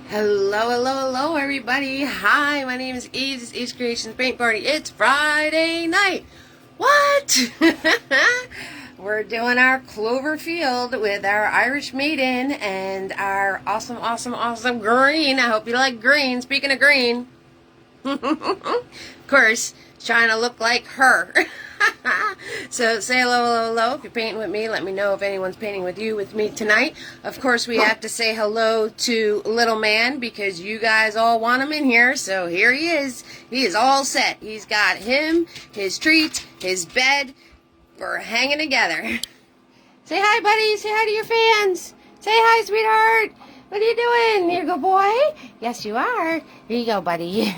Hello, hello, hello, everybody. Hi, my name is Eve. This is Eve's Creations Paint Party. It's Friday night. What? We're doing our Clover Field with our Irish Maiden and our awesome, awesome, awesome green. I hope you like green. Speaking of green, of course, trying to look like her. So say hello, hello, hello. If you're painting with me, let me know if anyone's painting with me tonight. Of course, we have to say hello to Little Man because you guys all want him in here. So here he is. He is all set. He's got him, his treat, his bed. We're hanging together. Say hi, buddy. Say hi to your fans. Say hi, sweetheart. What are you doing? You're a good boy? Yes, you are. Here you go, buddy.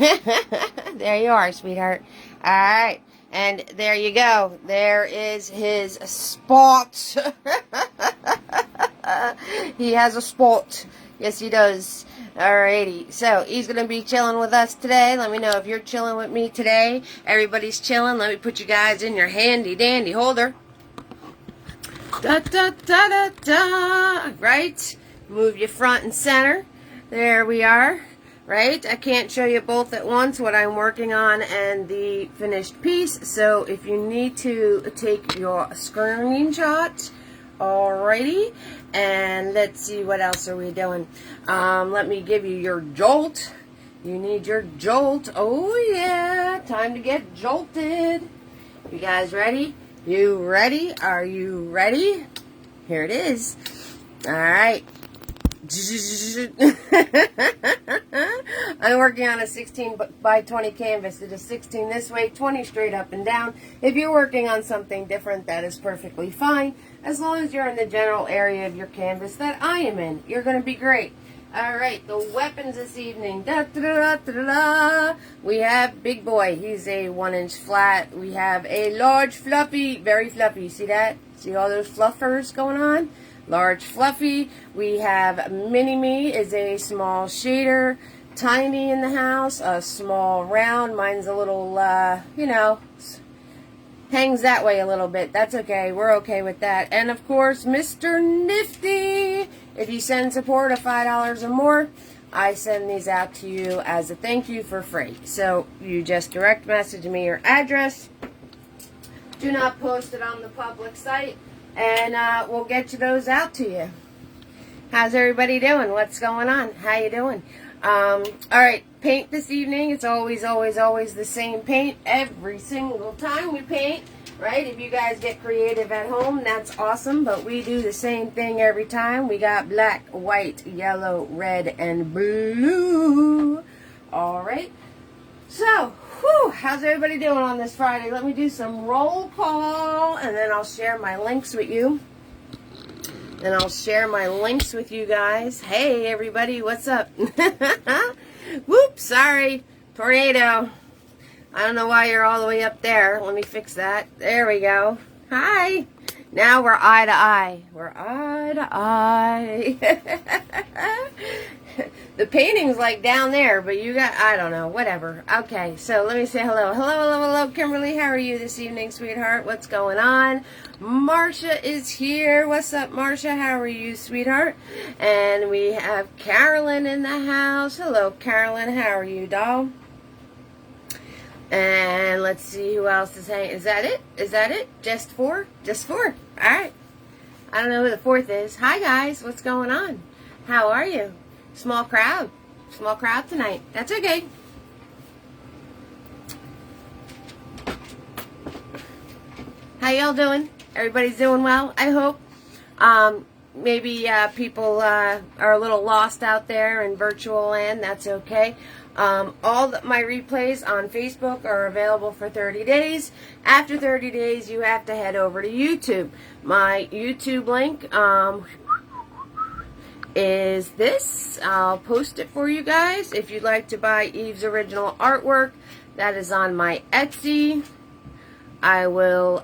There you are, sweetheart. All right. And there you go. There is his spot. He has a spot. Yes, he does. Alrighty. So, he's going to be chilling with us today. Let me know if you're chilling with me today. Everybody's chilling. Let me put you guys in your handy-dandy holder. Da-da-da-da-da. Right? Move you front and center. There we are. Right? I can't show you both at once what I'm working on and the finished piece. So if you need to take your screenshot, alrighty. And let's see, what else are we doing? Let me give you your jolt. You need your jolt. Oh yeah, time to get jolted. You guys ready? You ready? Are you ready? Here it is. Alright. I'm working on a 16 by 20 canvas. It is 16 this way, 20 straight up and down. If you're working on something different, that is perfectly fine. As long as you're in the general area of your canvas that I am in, you're going to be great. Alright, the weapons this evening. Da, da, da, da, da, da. We have Big Boy. He's a 1-inch flat. We have a large fluffy, very fluffy. See that? See all those fluffers going on? Large fluffy. We have Mini-Me is a small shader. Tiny in the house. A small round. Mine's a little, hangs that way a little bit. That's okay. We're okay with that. And of course, Mr. Nifty. If you send support of $5 or more, I send these out to you as a thank you for free. So you just direct message me your address. Do not post it on the public site. And we'll get you those out to you. How's everybody doing? What's going on? How you doing? Alright, paint this evening. It's always, always, always the same paint every single time we paint. Right? If you guys get creative at home, that's awesome. But we do the same thing every time. We got black, white, yellow, red, and blue. Alright. So, whew, how's everybody doing on this Friday? Let me do some roll call, and then I'll share my links with you. And I'll share my links with you guys. Hey, everybody, what's up? Whoops, sorry. Tornado. I don't know why you're all the way up there. Let me fix that. There we go. Hi. Now we're eye to eye. We're eye to eye. The painting's like down there, but you got, I don't know, whatever. Okay, so let me say hello. Hello, hello, hello, Kimberly. How are you this evening, sweetheart? What's going on? Marcia is here. What's up, Marcia? How are you, sweetheart? And we have Carolyn in the house. Hello, Carolyn. How are you, doll? And let's see who else is hanging. Is that it? Is that it? Just four? Just four. All right. I don't know who the fourth is. Hi, guys. What's going on? How are you? Small crowd. Small crowd tonight. That's okay. How y'all doing? Everybody's doing well, I hope. Maybe people are a little lost out there in virtual land. That's okay. All my replays on Facebook are available for 30 days. After 30 days, you have to head over to YouTube. My YouTube link is this. I'll post it for you guys. If you'd like to buy Eve's original artwork, that is on my Etsy. I will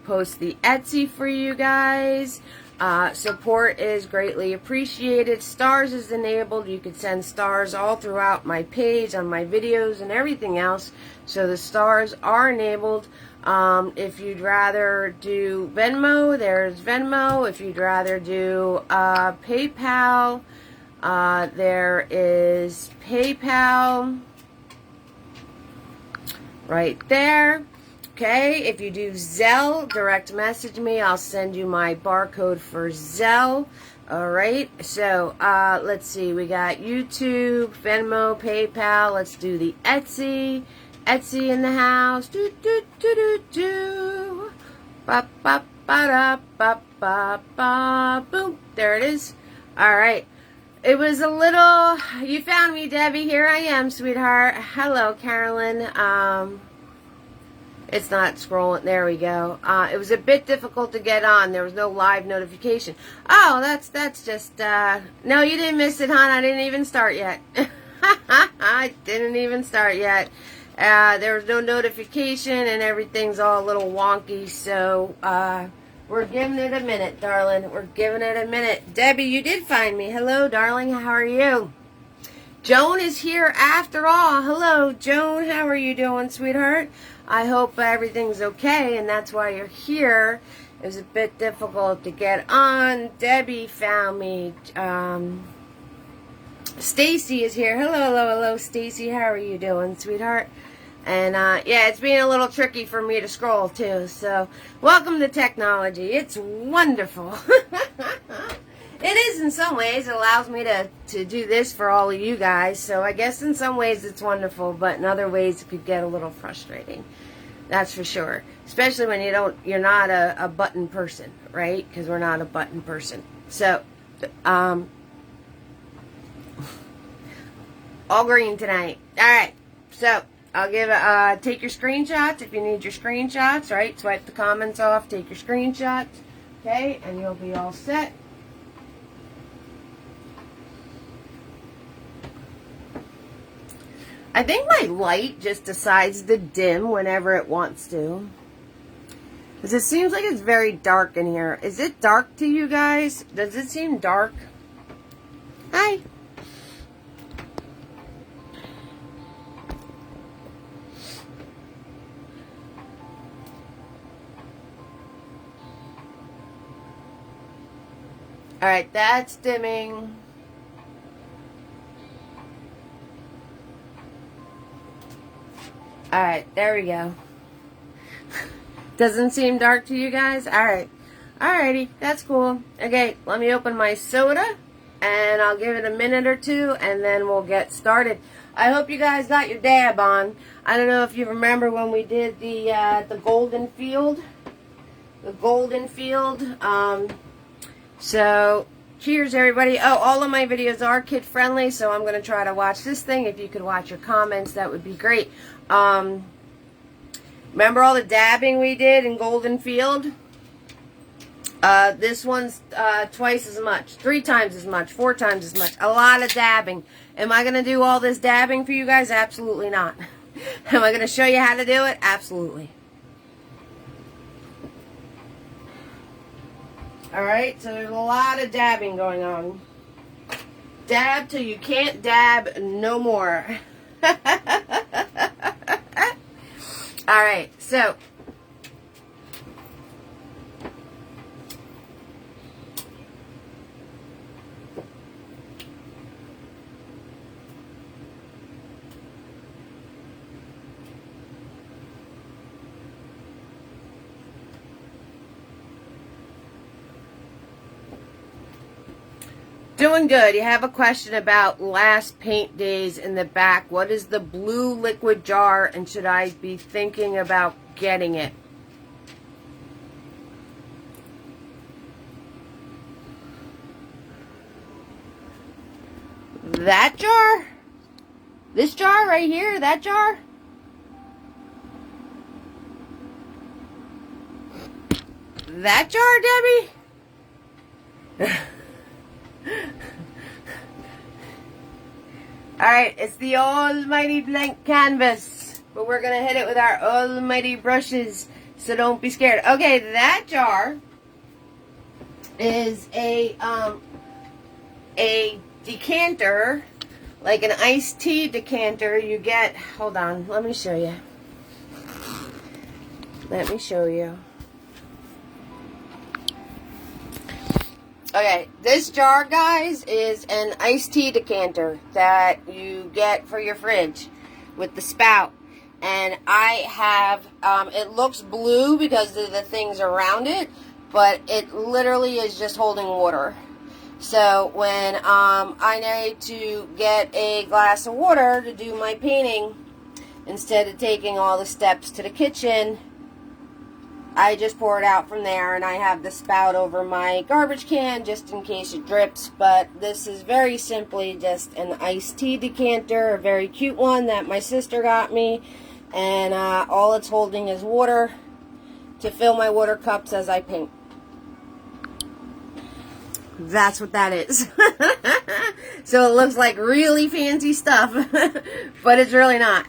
post the Etsy for you guys. Support is greatly appreciated. Stars is enabled. You could send stars all throughout my page, on my videos, and everything else. So the stars are enabled. If you'd rather do Venmo, there's Venmo. If you'd rather do PayPal, There is PayPal right there. Okay, if you do Zelle, direct message me. I'll send you my barcode for Zelle. All right, so let's see. We got YouTube, Venmo, PayPal. Let's do the Etsy. Etsy in the house. Do, do, do, do, do. Ba, ba, ba, da, ba, ba, ba. Boom. There it is. All right. It was a little... You found me, Debbie. Here I am, sweetheart. Hello, Carolyn. It's not scrolling. There we go. It was a bit difficult to get on. There was no live notification. Oh, that's just... No, you didn't miss it, hon. I didn't even start yet. I didn't even start yet. There was no notification, and everything's all a little wonky, so... We're giving it a minute, darling. We're giving it a minute. Debbie, you did find me. Hello, darling. How are you? Joan is here after all. Hello, Joan. How are you doing, sweetheart? I hope everything's okay, and that's why you're here. It was a bit difficult to get on. Debbie found me. Stacy is here. Hello, hello, hello, Stacy. How are you doing, sweetheart? And, yeah, it's being a little tricky for me to scroll, too. So, welcome to technology. It's wonderful. It is in some ways. It allows me to do this for all of you guys. So, I guess in some ways it's wonderful. But in other ways it could get a little frustrating. That's for sure. Especially when you're not a button person, right? Because we're not a button person. So, all green tonight. All right. So... I'll give take your screenshots if you need your screenshots, right? Swipe the comments off, take your screenshots, okay? And you'll be all set. I think my light just decides to dim whenever it wants to. Because it seems like it's very dark in here. Is it dark to you guys? Does it seem dark? Hi. Alright, that's dimming. Alright, there we go. Doesn't seem dark to you guys? Alright. Alrighty, that's cool. Okay, let me open my soda, and I'll give it a minute or two, and then we'll get started. I hope you guys got your dab on. I don't know if you remember when we did the golden field. The golden field. So, cheers everybody. Oh, all of my videos are kid friendly, so I'm going to try to watch this thing. If you could watch your comments, that would be great. Remember all the dabbing we did in Golden Field? This one's twice as much, 3 times as much, 4 times as much. A lot of dabbing. Am I going to do all this dabbing for you guys? Absolutely not. Am I going to show you how to do it? Absolutely. Alright, so there's a lot of dabbing going on. Dab till you can't dab no more. Alright, so doing good. You have a question about last paint days in the back. What is the blue liquid jar, and should I be thinking about getting it? That jar? This jar right here? That jar? That jar, Debbie? Alright, it's the almighty blank canvas, but we're going to hit it with our almighty brushes, so don't be scared. Okay, that jar is a decanter, like an iced tea decanter. You get, hold on, let me show you. Let me show you. Okay, this jar, guys, is an iced tea decanter that you get for your fridge with the spout. And I have, it looks blue because of the things around it, but it literally is just holding water. So when I need to get a glass of water to do my painting, instead of taking all the steps to the kitchen, I just pour it out from there, and I have the spout over my garbage can just in case it drips. But this is very simply just an iced tea decanter, a very cute one that my sister got me. And all it's holding is water to fill my water cups as I paint. That's what that is. So it looks like really fancy stuff, but it's really not.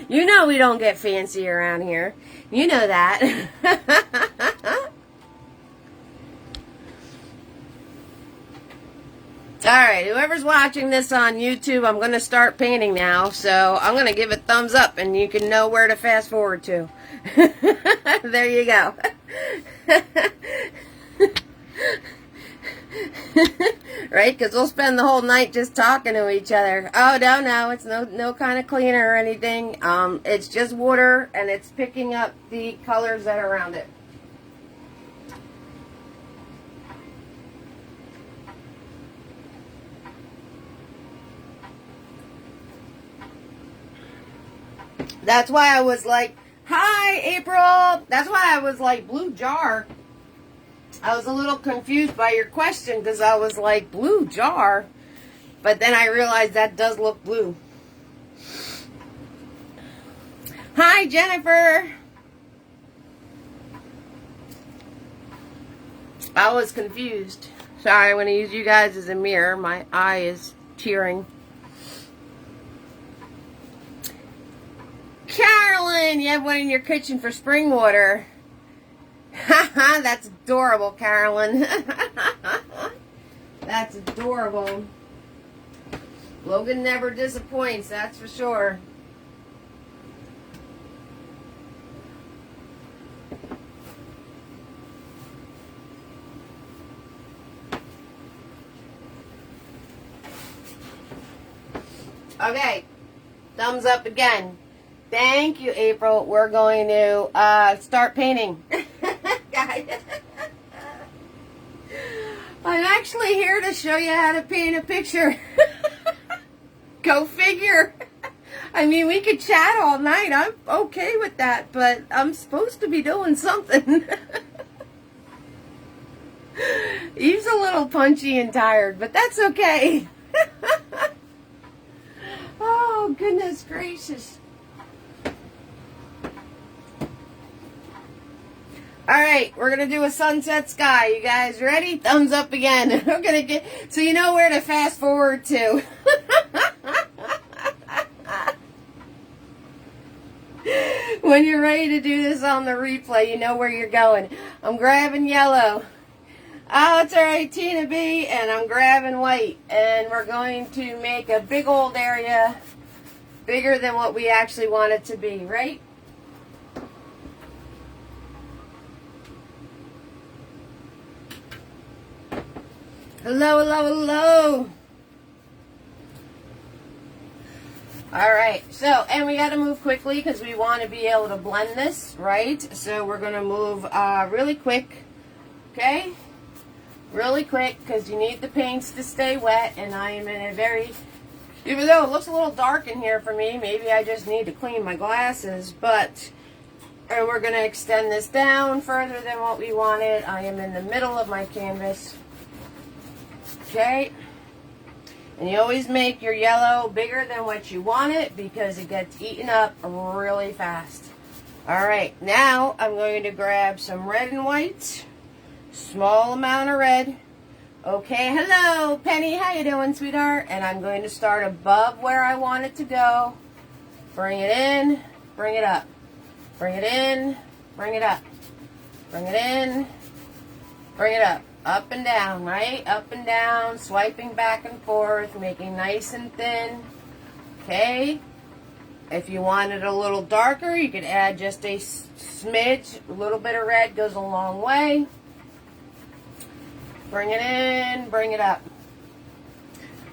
You know we don't get fancy around here. You know that. Alright, whoever's watching this on YouTube, I'm going to start painting now. So I'm going to give it thumbs up and you can know where to fast forward to. There you go. Right? Because we'll spend the whole night just talking to each other. Oh, no, it's no kind of cleaner or anything. It's just water, and it's picking up the colors that are around it. That's why I was like, hi, April. That's why I was like, blue jar. I was a little confused by your question because I was like, blue jar? But then I realized that does look blue. Hi, Jennifer. I was confused. Sorry, I'm going to use you guys as a mirror. My eye is tearing. Carolyn, you have one in your kitchen for spring water. Haha, that's adorable, Carolyn. That's adorable. Logan never disappoints, that's for sure. Okay, thumbs up again. Thank you, April. We're going to start painting. Guys, I'm actually here to show you how to paint a picture. Go figure. I mean, we could chat all night. I'm okay with that, but I'm supposed to be doing something. He's a little punchy and tired, but that's okay. Oh, goodness gracious. Alright, we're going to do a sunset sky. You guys ready? Thumbs up again. I'm going to get, so you know where to fast forward to. When you're ready to do this on the replay, you know where you're going. I'm grabbing yellow. Oh, it's alright, Tina B. And I'm grabbing white. And we're going to make a big old area bigger than what we actually want it to be, right? Hello, hello, hello. Alright, so, and we got to move quickly because we want to be able to blend this, right? So we're going to move really quick, okay? Really quick because you need the paints to stay wet, and I am in a very, even though it looks a little dark in here for me, maybe I just need to clean my glasses, but, and we're going to extend this down further than what we wanted. I am in the middle of my canvas. Okay, and you always make your yellow bigger than what you want it because it gets eaten up really fast. Alright, now I'm going to grab some red and white, small amount of red. Okay, hello Penny, how you doing, sweetheart? And I'm going to start above where I want it to go. Bring it in, bring it up. Bring it in, bring it up. Bring it in, bring it up. Up and down, right? Up and down, swiping back and forth, making nice and thin. Okay? If you want it a little darker, you could add just a smidge. A little bit of red goes a long way. Bring it in, bring it up.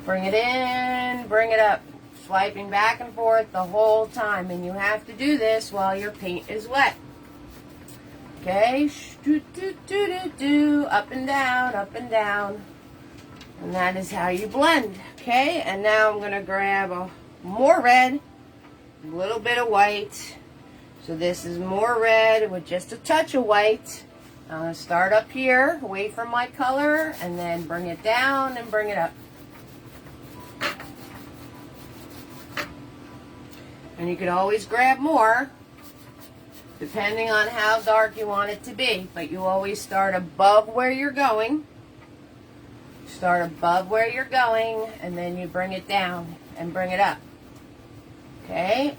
Bring it in, bring it up. Swiping back and forth the whole time. And you have to do this while your paint is wet. Okay, up and down, up and down. And that is how you blend. Okay, and now I'm going to grab more red, a little bit of white. So this is more red with just a touch of white. I'm going to start up here, away from my color, and then bring it down and bring it up. And you can always grab more, depending on how dark you want it to be. But you always start above where you're going. Start above where you're going, and then you bring it down and bring it up. Okay?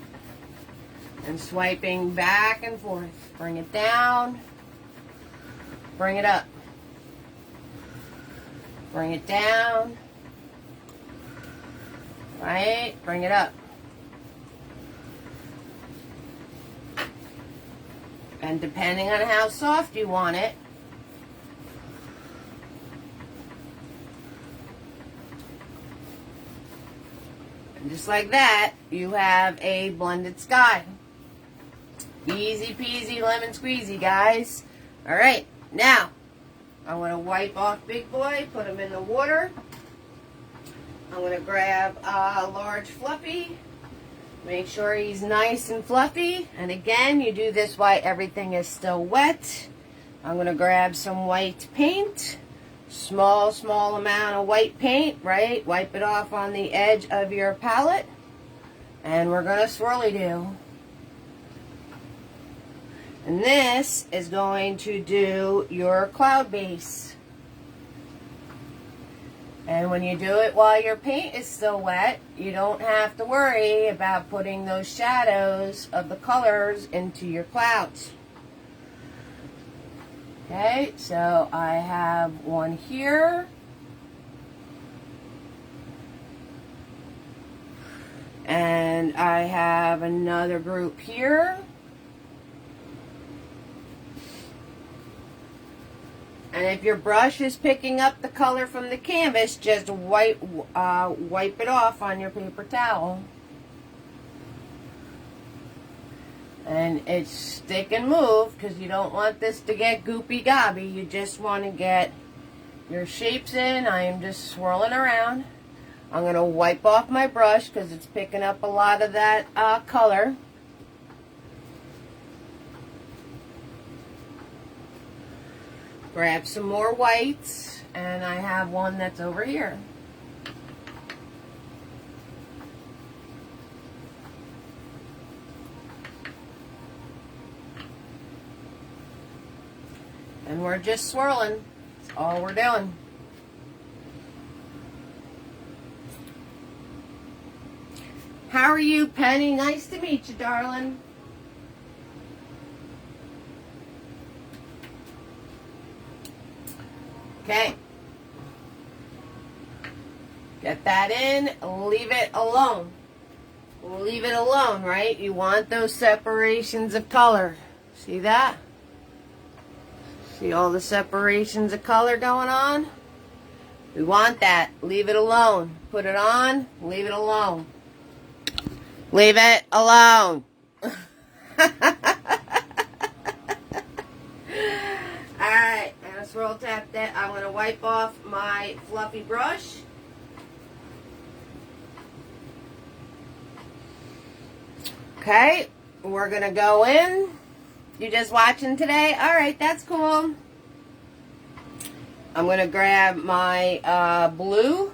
And swiping back and forth. Bring it down. Bring it up. Bring it down. Right? Bring it up. And depending on how soft you want it, and just like that, you have a blended sky. Easy peasy lemon squeezy, guys. All right, now I'm going to wipe off Big Boy, put him in the water. I'm going to grab a large Fluffy. Make sure he's nice and fluffy. And again, you do this while everything is still wet. I'm going to grab some white paint. Small amount of white paint, right? Wipe it off on the edge of your palette. And we're going to swirly do. And this is going to do your cloud base. And when you do it while your paint is still wet, you don't have to worry about putting those shadows of the colors into your clouds. Okay, so I have one here. And I have another group here. And if your brush is picking up the color from the canvas, just wipe it off on your paper towel. And it's stick and move because you don't want this to get goopy gobby. You just want to get your shapes in. I am just swirling around. I'm going to wipe off my brush because it's picking up a lot of that color. Grab some more whites, and I have one that's over here. And we're just swirling. That's all we're doing. How are you, Penny? Nice to meet you, darling. Okay. Get that in, leave it alone. Leave it alone, right? You want those separations of color. See that? See all the separations of color going on? We want that. Leave it alone. Put it on, leave it alone. Leave it alone. Alright, I'm going to swirl tap that. I'm going to wipe off my fluffy brush. Okay, we're going to go in. You just watching today? Alright, that's cool. I'm going to grab my blue.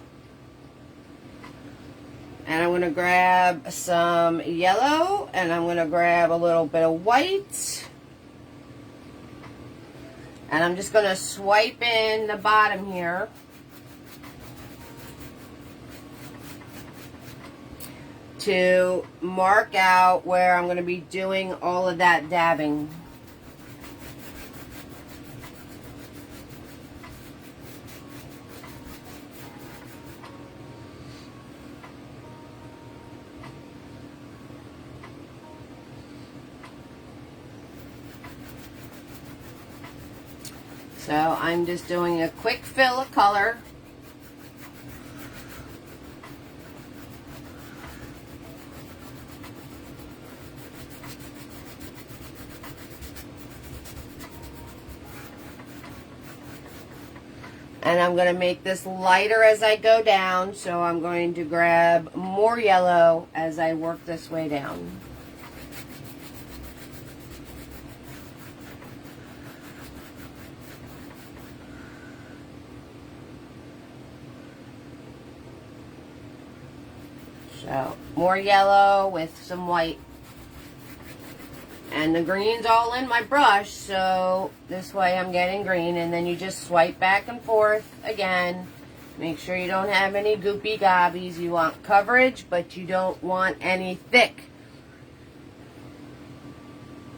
And I'm going to grab some yellow. And I'm going to grab a little bit of white. And I'm just going to swipe in the bottom here. To mark out where I'm going to be doing all of that dabbing. So I'm just doing a quick fill of color. And I'm going to make this lighter as I go down, so I'm going to grab more yellow as I work this way down. So, more yellow with some white. And the green's all in my brush, so this way I'm getting green. And then you just swipe back and forth again. Make sure you don't have any goopy gobbies. You want coverage, but you don't want any thick.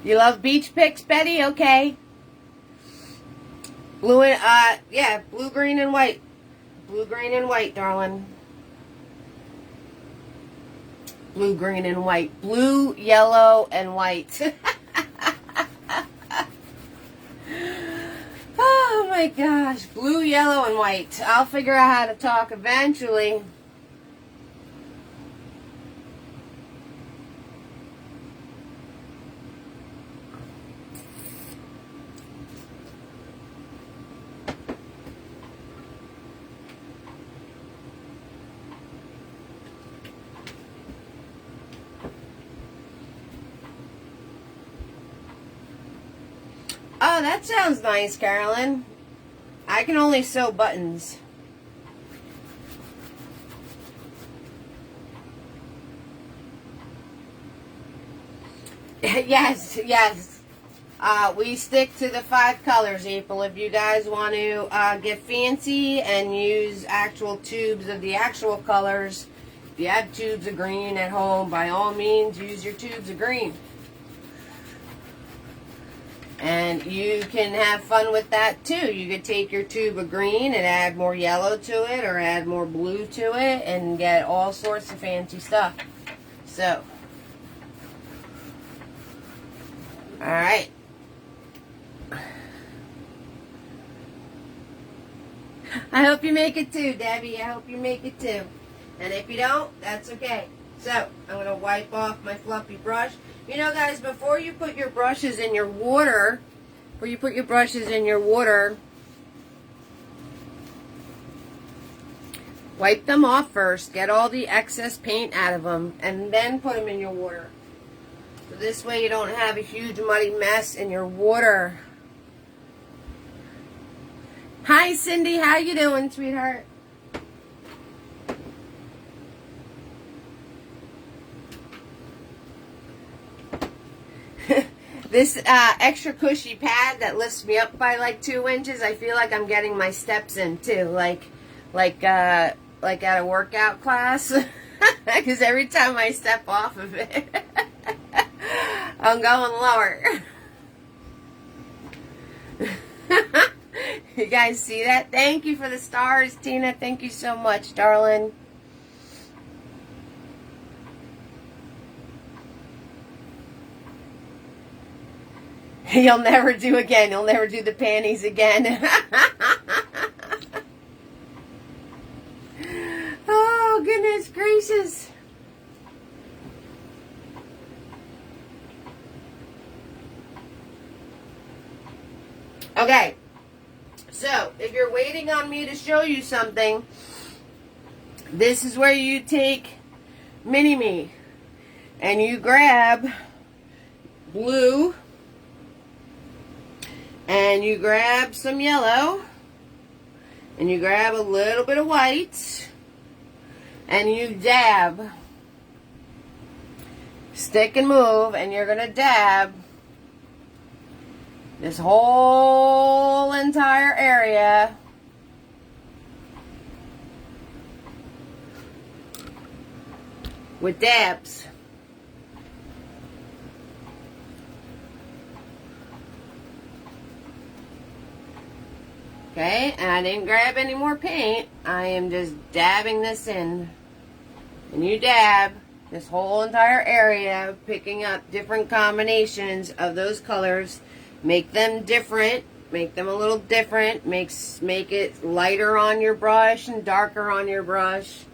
You love beach picks, Betty? Okay. Blue and, yeah, blue, green, and white. Blue, green, and white, darling. Blue, green, and white. Blue, yellow, and white. Oh my gosh. Blue, yellow, and white. I'll figure out how to talk eventually. Oh, that sounds nice, Carolyn. I can only sew buttons. Yes, yes. We stick to the 5 colors, April. If you guys want to get fancy and use actual tubes of the actual colors, if you have tubes of green at home, by all means, use your tubes of green. And you can have fun with that too. You could take your tube of green and add more yellow to it or add more blue to it and get all sorts of fancy stuff. So, alright. I hope you make it too, Debbie. I hope you make it too. And if you don't, that's okay. So, I'm going to wipe off my fluffy brush. You know, guys, before you put your brushes in your water, wipe them off first. Get all the excess paint out of them, and then put them in your water. So this way you don't have a huge muddy mess in your water. Hi, Cindy. How you doing, sweetheart? This extra cushy pad that lifts me up by like 2 inches, I feel like I'm getting my steps in too, like at a workout class. Because every time I step off of it, I'm going lower. You guys see that? Thank you for the stars, Tina. Thank you so much, darling. You'll never do again. You'll never do the panties again. Oh, goodness gracious. Okay. So, if you're waiting on me to show you something, this is where you take Mini-Me and you grab blue and you grab some yellow and you grab a little bit of white and you dab. Stick and move, and you're going to dab this whole entire area with dabs. Okay, and I didn't grab any more paint. I am just dabbing this in. And you dab this whole entire area, picking up different combinations of those colors. Make them different. make them a little different, make it lighter on your brush and darker on your brush.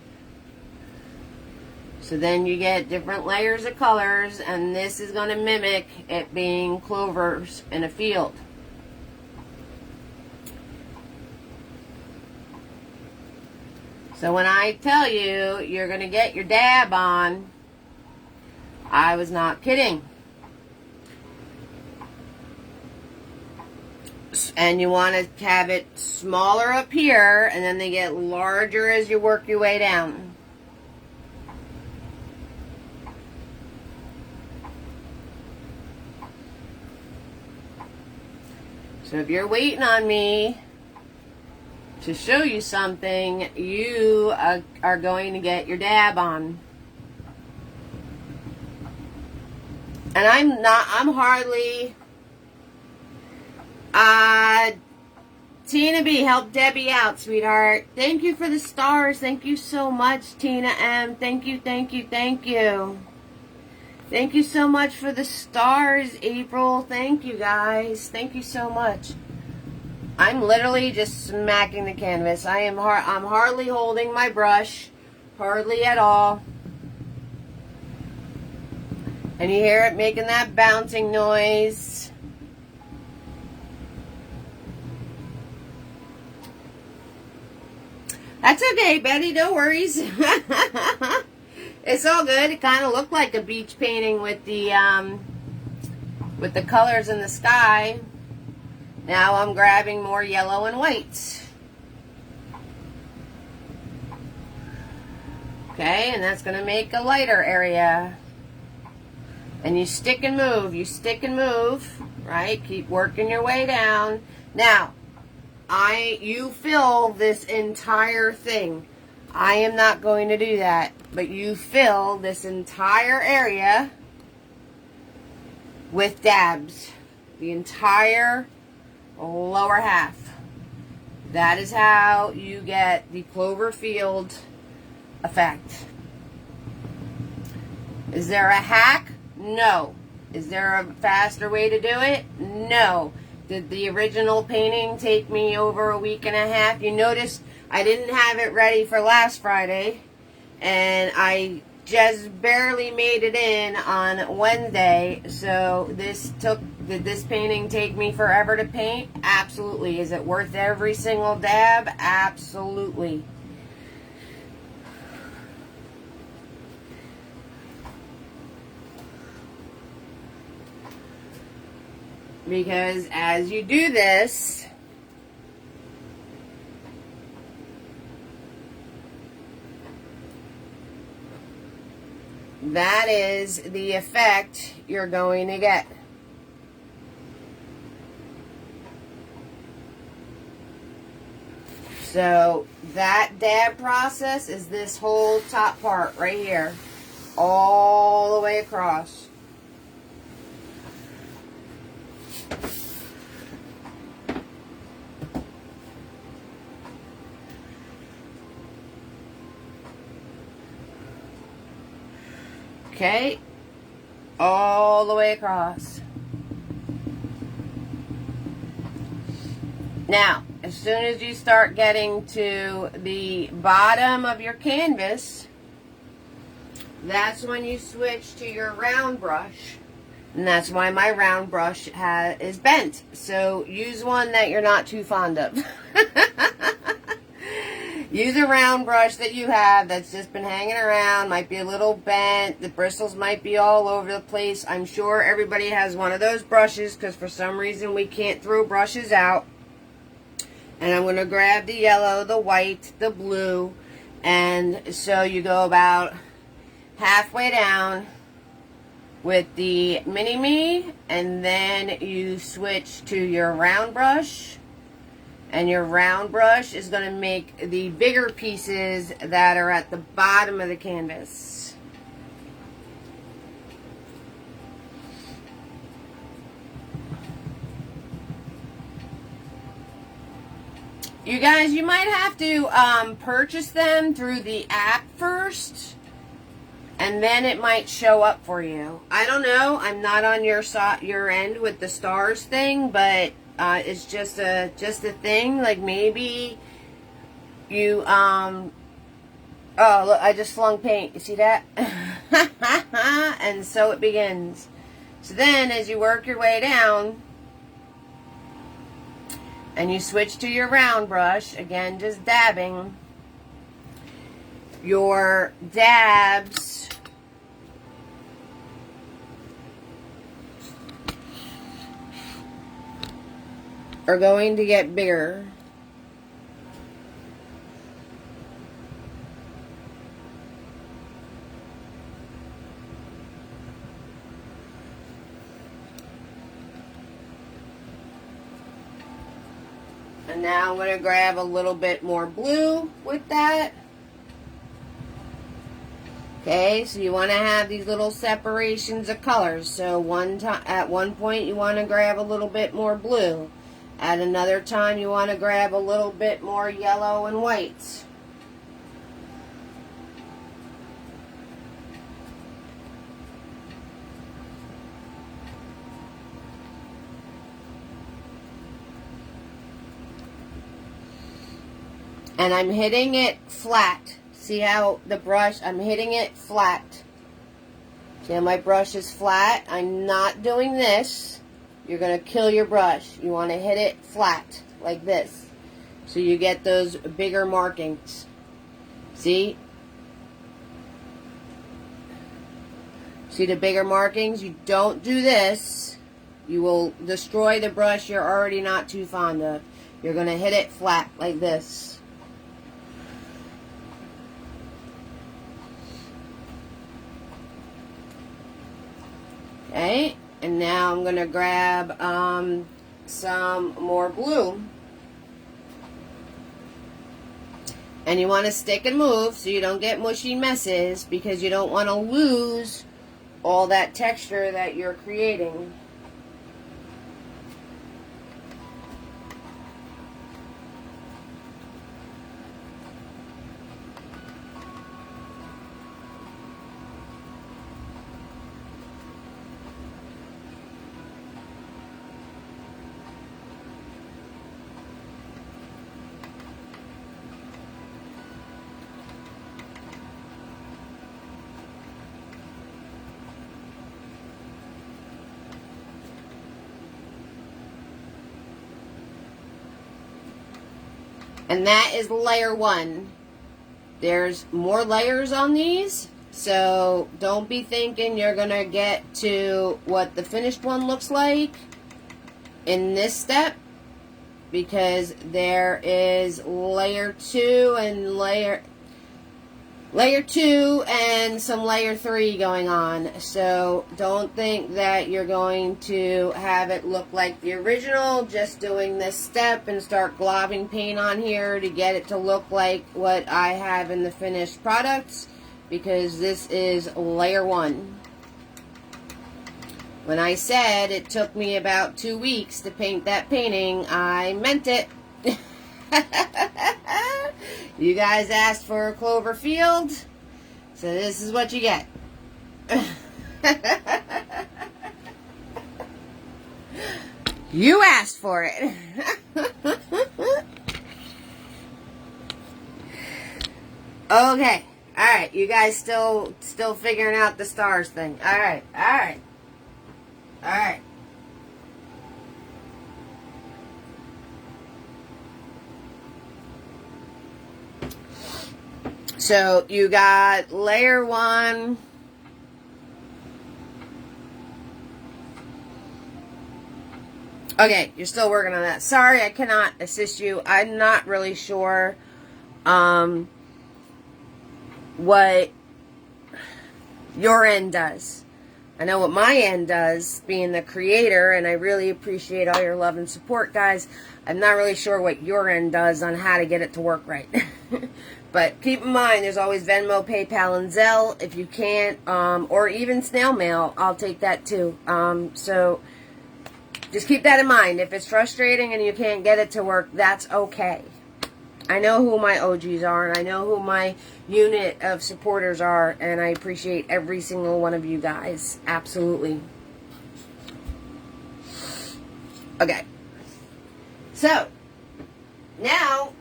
So then you get different layers of colors, and this is going to mimic it being clovers in a field. So when I tell you you're going to get your dab on, I was not kidding. And you want to have it smaller up here, and then they get larger as you work your way down. So if you're waiting on me to show you something, you are going to get your dab on. And I'm hardly, Tina B, help Debbie out, sweetheart. Thank you for the stars. Thank you so much, Tina M. Thank you, thank you, thank you. Thank you so much for the stars, April. Thank you, guys. Thank you so much. I'm literally just smacking the canvas. I'm hardly holding my brush. Hardly at all. And you hear it making that bouncing noise. That's okay, Betty. No worries. It's all good. It kind of looked like a beach painting with the colors in the sky. Now I'm grabbing more yellow and white. Okay, and that's going to make a lighter area. And you stick and move. You stick and move, right? Keep working your way down. Now, you fill this entire thing. I am not going to do that, but you fill this entire area with dabs. The entire lower half. That is how you get the Cloverfield effect. Is there a hack? No. Is there a faster way to do it? No. Did the original painting take me over a week and a half? You notice I didn't have it ready for last Friday, and I just barely made it in on Wednesday. So did this painting take me forever to paint? Absolutely. Is it worth every single dab? Absolutely. Because as you do this, that is the effect you're going to get. So that dab process is this whole top part right here, all the way across. Okay, all the way across. Now, as soon as you start getting to the bottom of your canvas, that's when you switch to your round brush. And that's why my round brush is bent. So use one that you're not too fond of. Use a round brush that you have that's just been hanging around. Might be a little bent. The bristles might be all over the place. I'm sure everybody has one of those brushes because for some reason we can't throw brushes out. And I'm going to grab the yellow, the white, the blue. And so you go about halfway down with the mini-me. And then you switch to your round brush. And your round brush is going to make the bigger pieces that are at the bottom of the canvas. You guys, you might have to purchase them through the app first, and then it might show up for you. I don't know. I'm not on your end with the stars thing, but It's just a thing. Like maybe you oh look, I just flung paint. You see that? And so it begins. So then, as you work your way down, and you switch to your round brush, again, just dabbing, your dabs are going to get bigger. And now I'm going to grab a little bit more blue with that. Okay, so you want to have these little separations of colors. So at one point you want to grab a little bit more blue. At another time you want to grab a little bit more yellow and white. And I'm hitting it flat. See how the brush, I'm hitting it flat. See how my brush is flat? I'm not doing this. You're going to kill your brush. You want to hit it flat, like this. So you get those bigger markings. See? See the bigger markings? You don't do this. You will destroy the brush you're already not too fond of. You're going to hit it flat, like this. Okay, and now I'm going to grab some more blue. And you want to stick and move so you don't get mushy messes, because you don't want to lose all that texture that you're creating. And that is layer 1. There's more layers on these, so don't be thinking you're going to get to what the finished one looks like in this step, because there is layer 2 and layer 2 and some layer 3 going on. So don't think that you're going to have it look like the original just doing this step and start globbing paint on here to get it to look like what I have in the finished products, because this is layer 1. When I said it took me about 2 weeks to paint that painting, I meant it. You guys asked for a Clover field, so this is what you get. You asked for it. Okay. Alright, you guys still figuring out the stars thing. Alright. So you got layer 1. Okay, you're still working on that. Sorry, I cannot assist you. I'm not really sure what your end does. I know what my end does, being the creator, and I really appreciate all your love and support, guys. I'm not really sure what your end does on how to get it to work right. But keep in mind, there's always Venmo, PayPal, and Zelle. If you can't, or even snail mail, I'll take that too. So just keep that in mind. If it's frustrating and you can't get it to work, that's okay. I know who my OGs are, and I know who my unit of supporters are, and I appreciate every single one of you guys. Absolutely. Okay. So, now,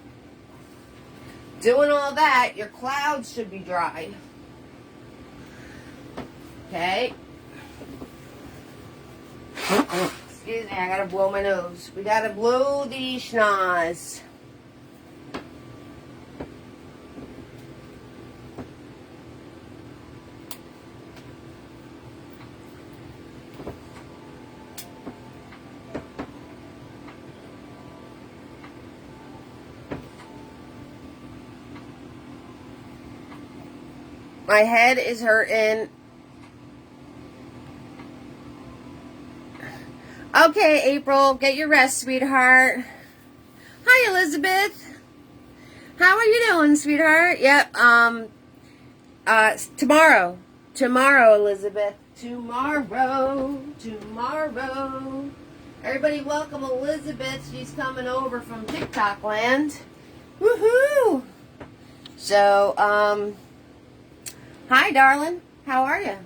doing all that, your clouds should be dry. Okay? Excuse me, I gotta blow my nose. We gotta blow the schnoz. My head is hurting. Okay, April, get your rest, sweetheart. Hi, Elizabeth. How are you doing, sweetheart? Yep, tomorrow. Tomorrow, Elizabeth. Tomorrow. Everybody welcome Elizabeth. She's coming over from TikTok land. Woohoo! So, hi, darling. How are you?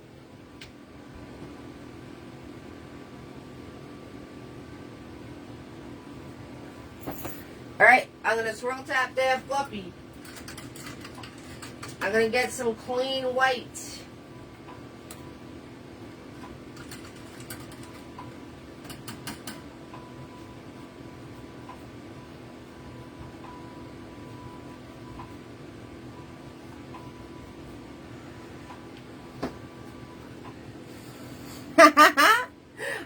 Alright, I'm going to swirl tap that fluffy. I'm going to get some clean white.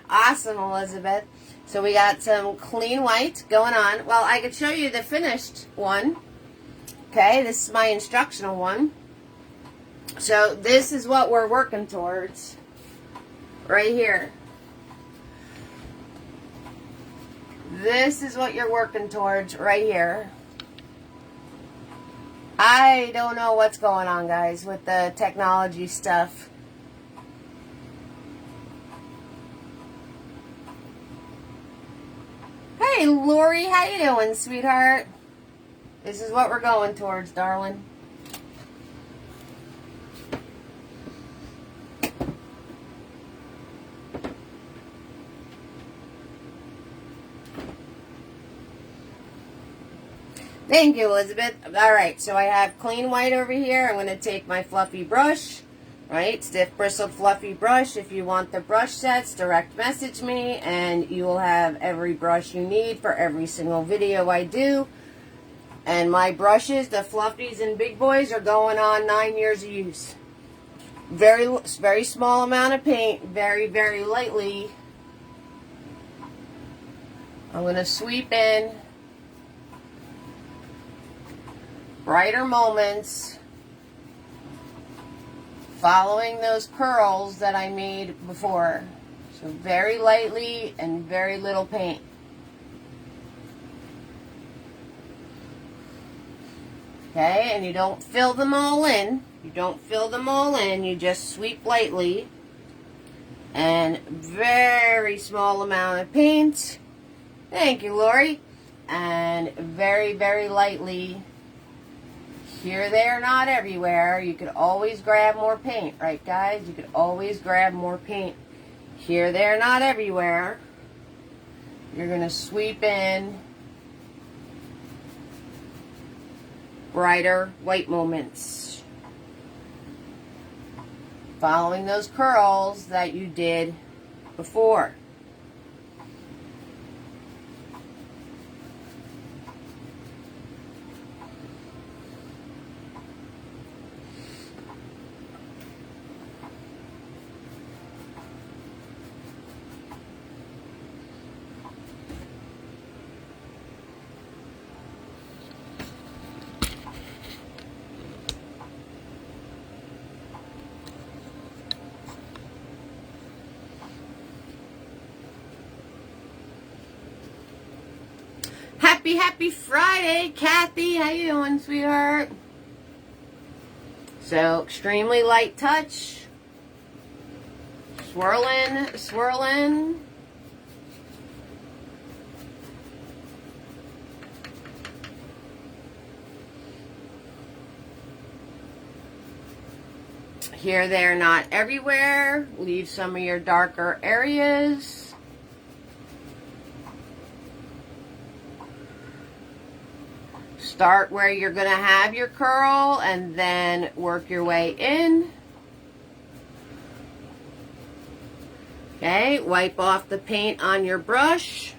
Awesome, Elizabeth. So we got some clean white going on. Well, I could show you the finished one. Okay, this is my instructional one. So this is what we're working towards right here. This is what you're working towards right here. I don't know what's going on, guys, with the technology stuff. Hey, Lori, how you doing, sweetheart? This is what we're going towards, darling. Thank you, Elizabeth. All right, so I have clean white over here. I'm going to take my fluffy brush, right? Stiff bristled fluffy brush. If you want the brush sets, direct message me, and you will have every brush you need for every single video I do. And my brushes, the fluffies and big boys, are going on 9 years of use. Very small amount of paint, very, very lightly. I'm going to sweep in brighter moments, following those curls that I made before. So very lightly and very little paint. Okay, and you don't fill them all in. You don't fill them all in. You just sweep lightly. And very small amount of paint. Thank you, Lori. And very, very lightly. Here, there, not everywhere. You could always grab more paint, right, guys? You could always grab more paint. Here, there, not everywhere. You're going to sweep in brighter white moments, following those curls that you did before. Happy Friday, Kathy. How you doing, sweetheart? So, extremely light touch. Swirling, swirling. Here, there, not everywhere. Leave some of your darker areas. Start where you're going to have your curl and then work your way in. Okay, wipe off the paint on your brush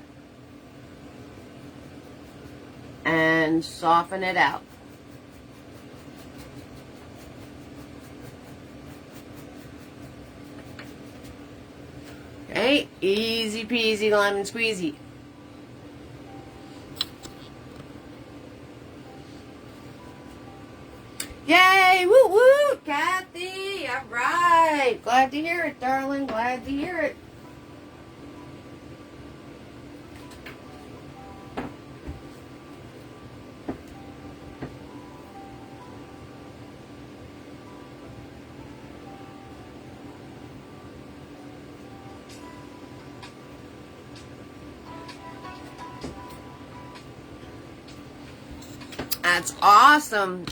and soften it out. Okay, easy peasy lemon squeezy. Yay! Woo woo! Kathy! Alright! Glad to hear it, darling. Glad to hear it. That's awesome.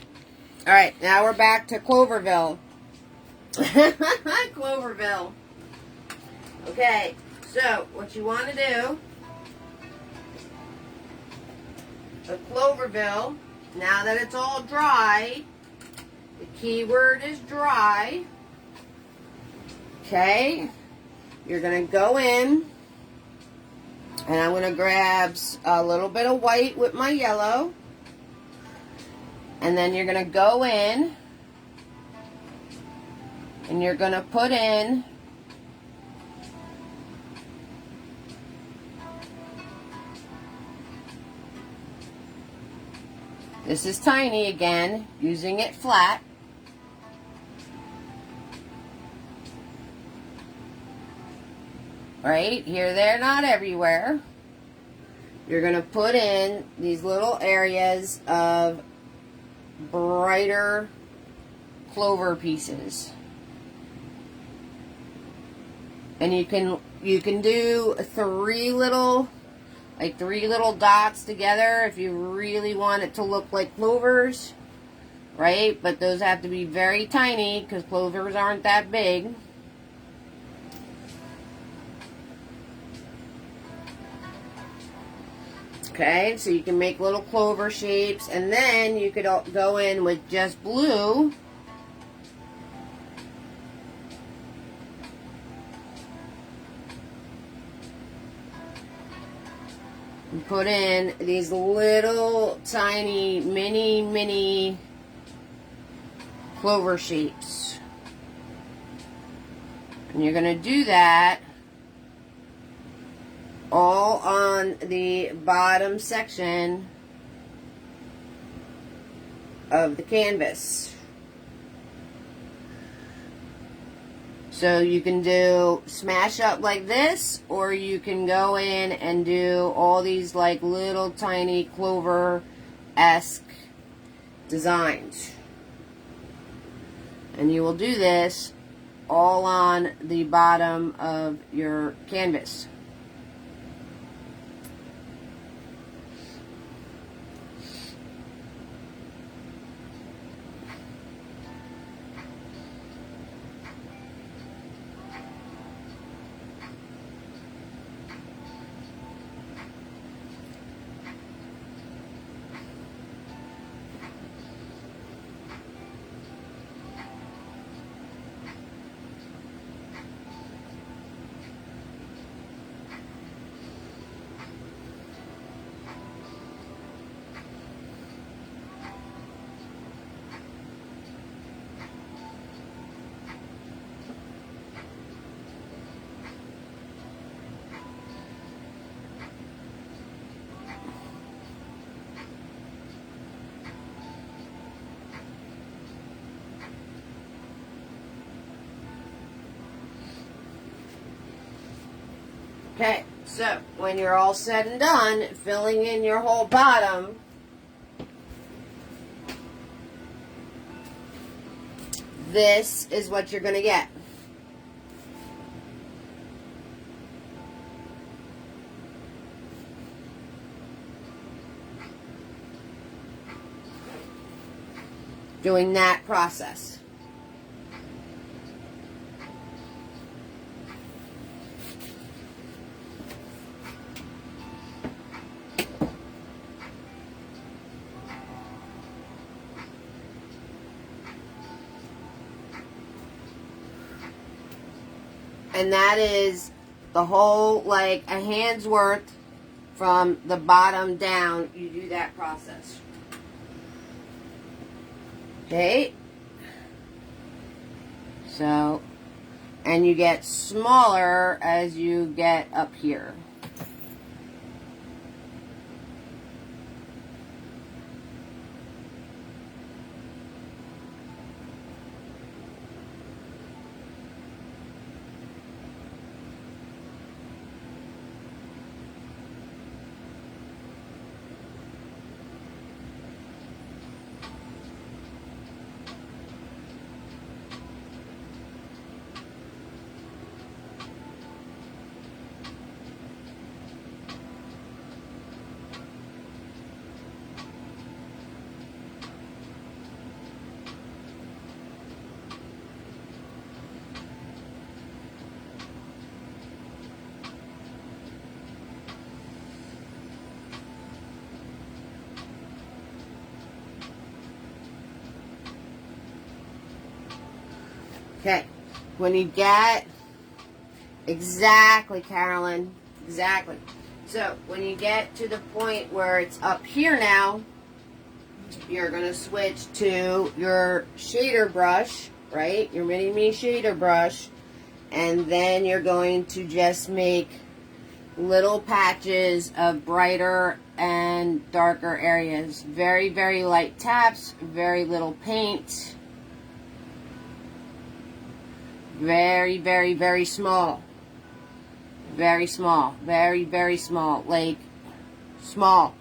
All right, now we're back to Cloverville. Cloverville. Okay, so what you want to do, the Cloverville, now that it's all dry, the key word is dry. Okay, you're going to go in, and I'm going to grab a little bit of white with my yellow. And then you're going to go in and you're going to put in this is tiny again, using it flat. Right here, there, not everywhere. You're going to put in these little areas of brighter clover pieces, and you can do three little dots together if you really want it to look like clovers, right? But those have to be very tiny because clovers aren't that big. Okay, so you can make little clover shapes, and then you could go in with just blue. And put in these little tiny mini clover shapes. And you're going to do that all on the bottom section of the canvas. So you can do smash up like this, or you can go in and do all these like little tiny clover-esque designs. And you will do this all on the bottom of your canvas. Okay, so when you're all said and done, filling in your whole bottom, this is what you're going to get. Doing that process. And that is the whole, like a hand's worth from the bottom down. You do that process. Okay. So, and you get smaller as you get up here. Okay, when you get, exactly, Carolyn, exactly. So, when you get to the point where it's up here now, you're going to switch to your shader brush, right? Your mini-me shader brush. And then you're going to just make little patches of brighter and darker areas. Very, very light taps, very little paint. Very, very, very small. Very small. Very, very small. Like, small.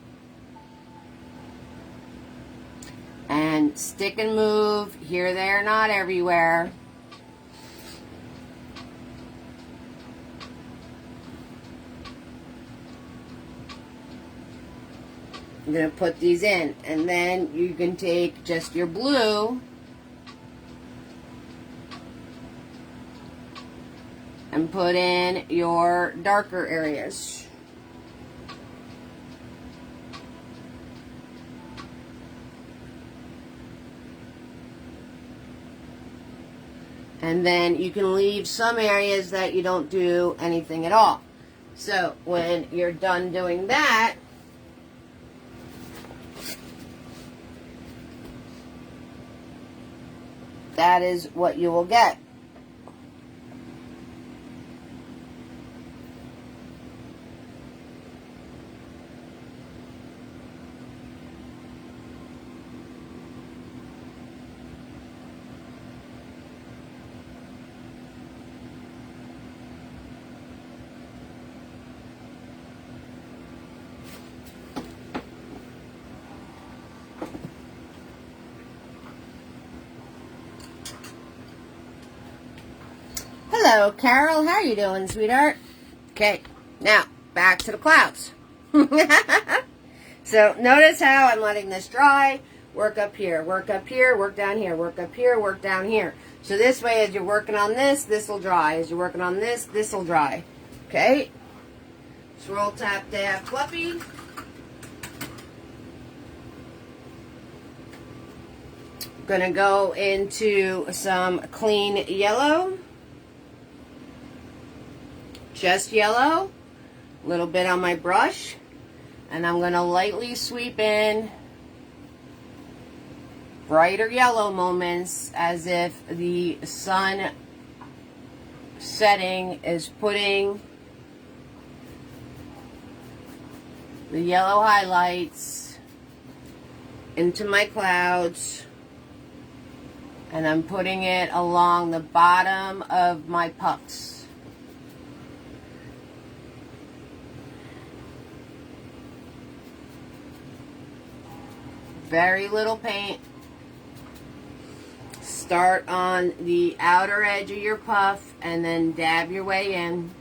And stick and move. Here, there, not everywhere. I'm going to put these in. And then you can take just your blue and put in your darker areas. And then you can leave some areas that you don't do anything at all. So when you're done doing that, that is what you will get. Hello, Carol. How are you doing, sweetheart? Okay, now, back to the clouds. So, notice how I'm letting this dry. Work up here, work up here, work down here, work up here, work down here. So this way, as you're working on this, this will dry. As you're working on this, this will dry. Okay? Swirl, tap, dab, fluffy. Gonna go into some clean yellow. Just yellow, a little bit on my brush, and I'm going to lightly sweep in brighter yellow moments as if the sun setting is putting the yellow highlights into my clouds, and I'm putting it along the bottom of my puffs. Very little paint. Start on the outer edge of your puff and then dab your way in.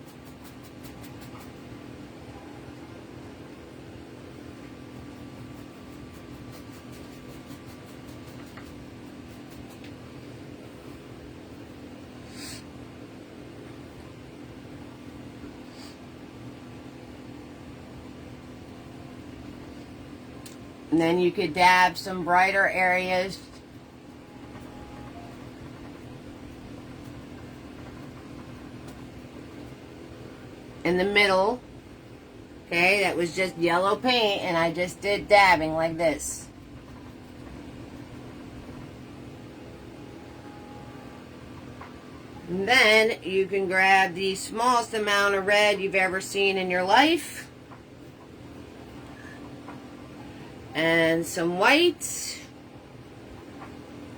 And then you could dab some brighter areas. in the middle. Okay, that was just yellow paint, and I just did dabbing like this. And then you can grab the smallest amount of red you've ever seen in your life. And some white.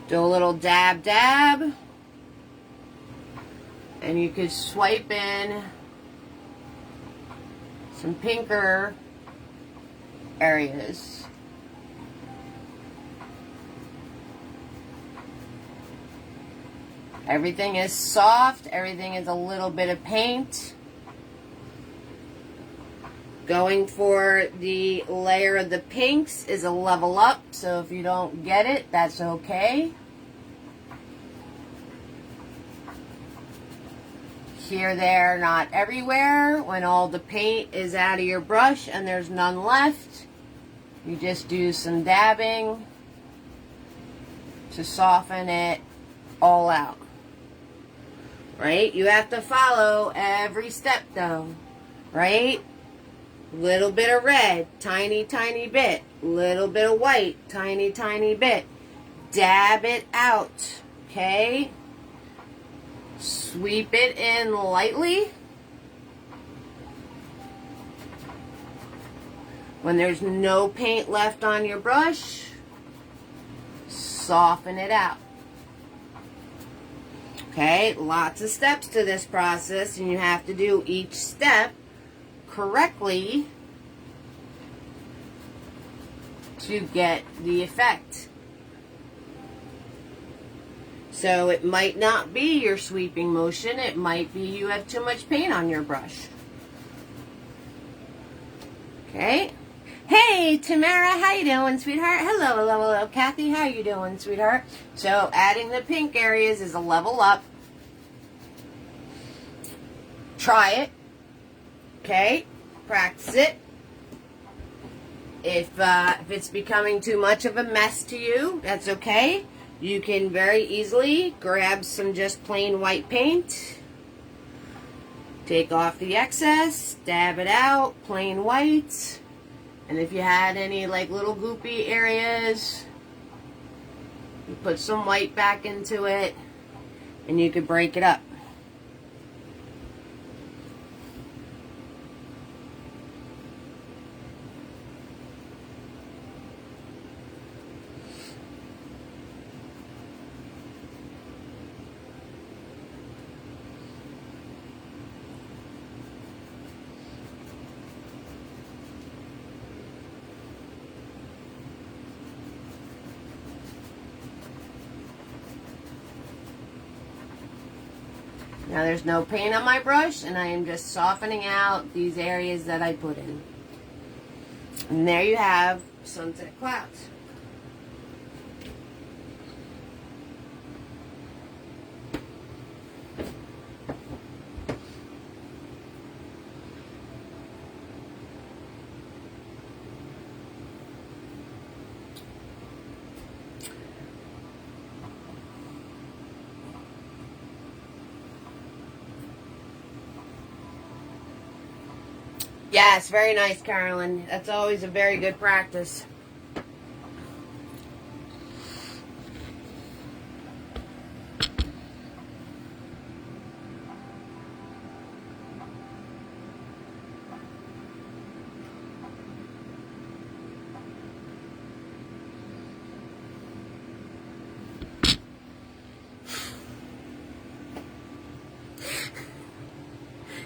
Do a little dab dab. And you could swipe in some pinker areas. Everything is soft. Everything is a little bit of paint. Going for the layer of the pinks is a level up. So if you don't get it, that's okay. Here, there, not everywhere. When all the paint is out of your brush and there's none left, you just do some dabbing to soften it all out. Right? You have to follow every step though. Right? Little bit of red, tiny, tiny bit. Little bit of white, tiny, tiny bit. Dab it out. Okay? Sweep it in lightly. When there's no paint left on your brush, soften it out. Okay, lots of steps to this process, and you have to do each step correctly to get the effect. So it might not be your sweeping motion. It might be you have too much paint on your brush. Okay. Hey, Tamara, how you doing, sweetheart? Hello, hello, hello. Kathy, how you doing, sweetheart? So adding the pink areas is a level up. Try it. Okay. Practice it. If it's becoming too much of a mess to you, that's okay. You can very easily grab some just plain white paint, take off the excess, dab it out, plain white, and if you had any like little goopy areas, you put some white back into it, and you could break it up. Now there's no paint on my brush, and I am just softening out these areas that I put in. And there you have sunset clouds. Yes, very nice, Carolyn. That's always a very good practice.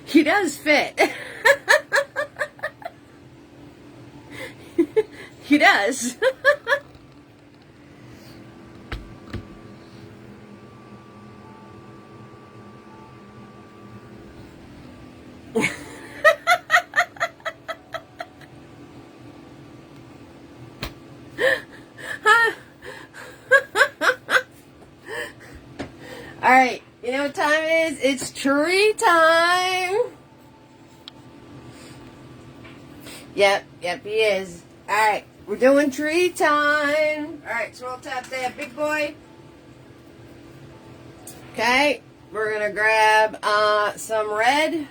He does fit. He does. All right, you know what time it is? It's tree time. Yep, he is. All right, we're doing tree time. All right, swirl tap that big boy. Okay, we're gonna grab some red.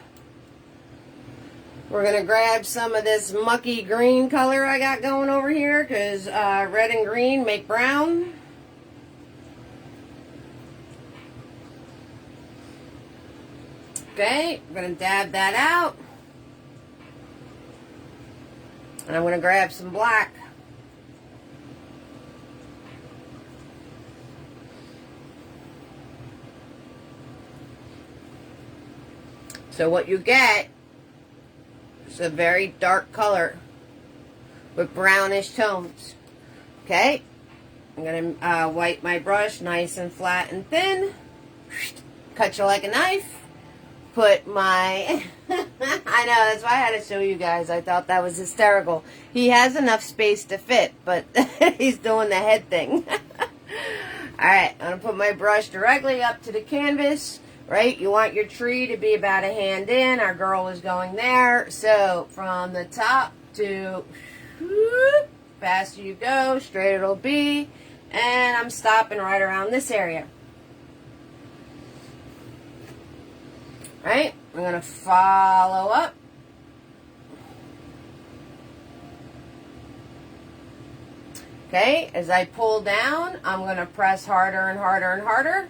We're going to grab some of this mucky green color I got going over here because red and green make brown. Okay, I'm going to dab that out. And I'm going to grab some black. So what you get is a very dark color with brownish tones. Okay, I'm going to wipe my brush nice and flat and thin. Cut you like a knife. Put my, I know, that's why I had to show you guys. I thought that was hysterical. He has enough space to fit, but he's doing the head thing. Alright, I'm going to put my brush directly up to the canvas. Right, you want your tree to be about a hand in. Our girl is going there. So from the top to faster you go, straight it'll be. And I'm stopping right around this area. Right, I'm going to follow up. Okay, as I pull down, I'm going to press harder and harder and harder.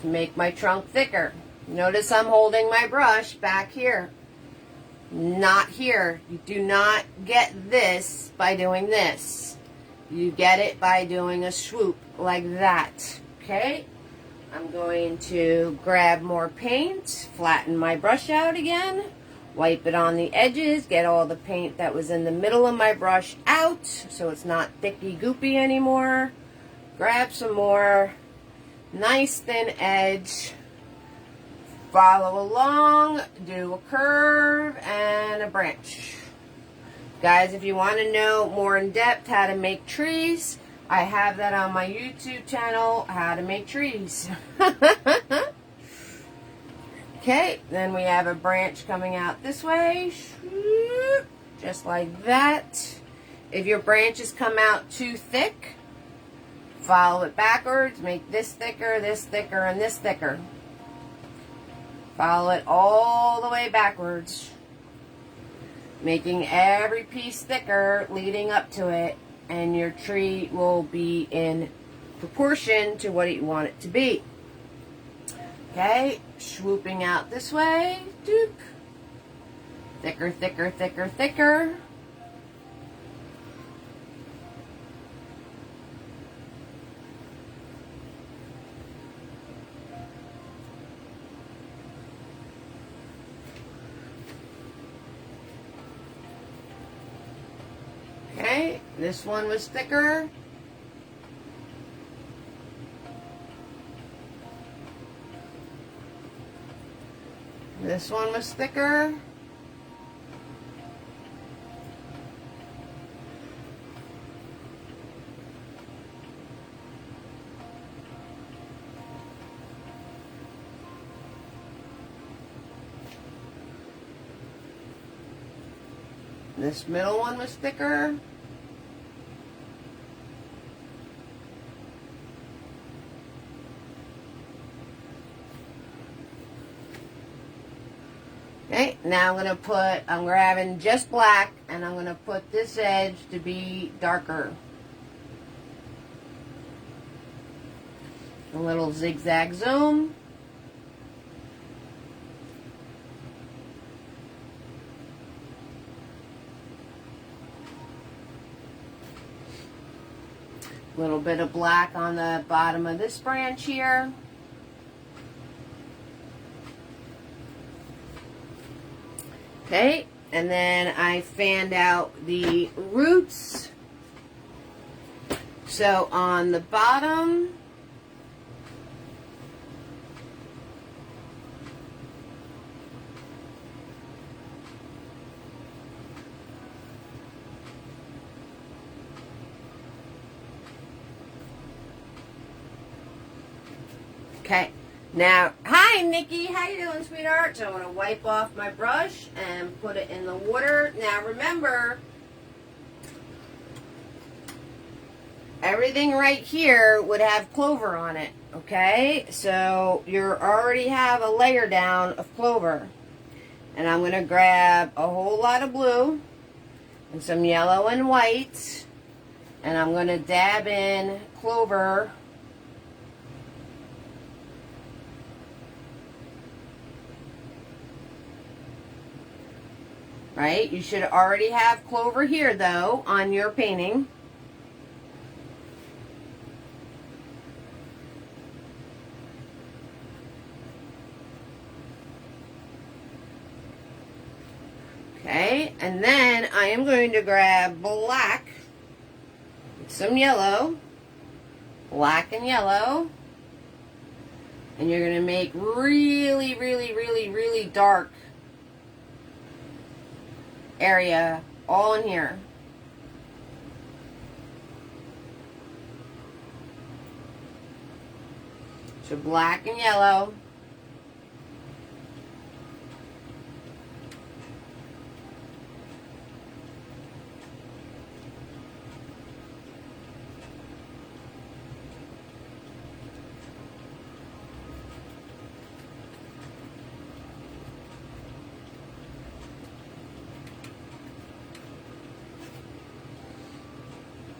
To make my trunk thicker. Notice I'm holding my brush back here, not here. You do not get this by doing this. You get it by doing a swoop like that. Okay, I'm going to grab more paint, flatten my brush out again, wipe it on the edges, get all the paint that was in the middle of my brush out so it's not thicky goopy anymore. Grab some more. Nice thin edge, follow along, do a curve and a branch. Guys, if you want to know more in depth how to make trees, I have that on my YouTube channel, How to Make Trees. Okay, then we have a branch coming out this way, just like that. If your branches come out too thick, follow it backwards, make this thicker, and this thicker. Follow it all the way backwards, making every piece thicker leading up to it, and your tree will be in proportion to what you want it to be. Okay, swooping out this way, doop. Thicker, thicker, thicker, thicker. Okay, this one was thicker. This one was thicker. This middle one was thicker. Okay, now I'm grabbing just black and I'm going to put this edge to be darker. A little zigzag zoom. A little bit of black on the bottom of this branch here. Okay, and then I fanned out the roots. So on the bottom, okay. Now, hi Nikki, how you doing, sweetheart? So I'm going to wipe off my brush and put it in the water. Now remember, everything right here would have Clover on it, okay? So you already have a layer down of Clover. And I'm going to grab a whole lot of blue and some yellow and white, and I'm going to dab in Clover right? You should already have Clover here though on your painting. Okay, and then I am going to grab black, some yellow, black and yellow, and you're going to make really, really, really, really dark area all in here. So black and yellow.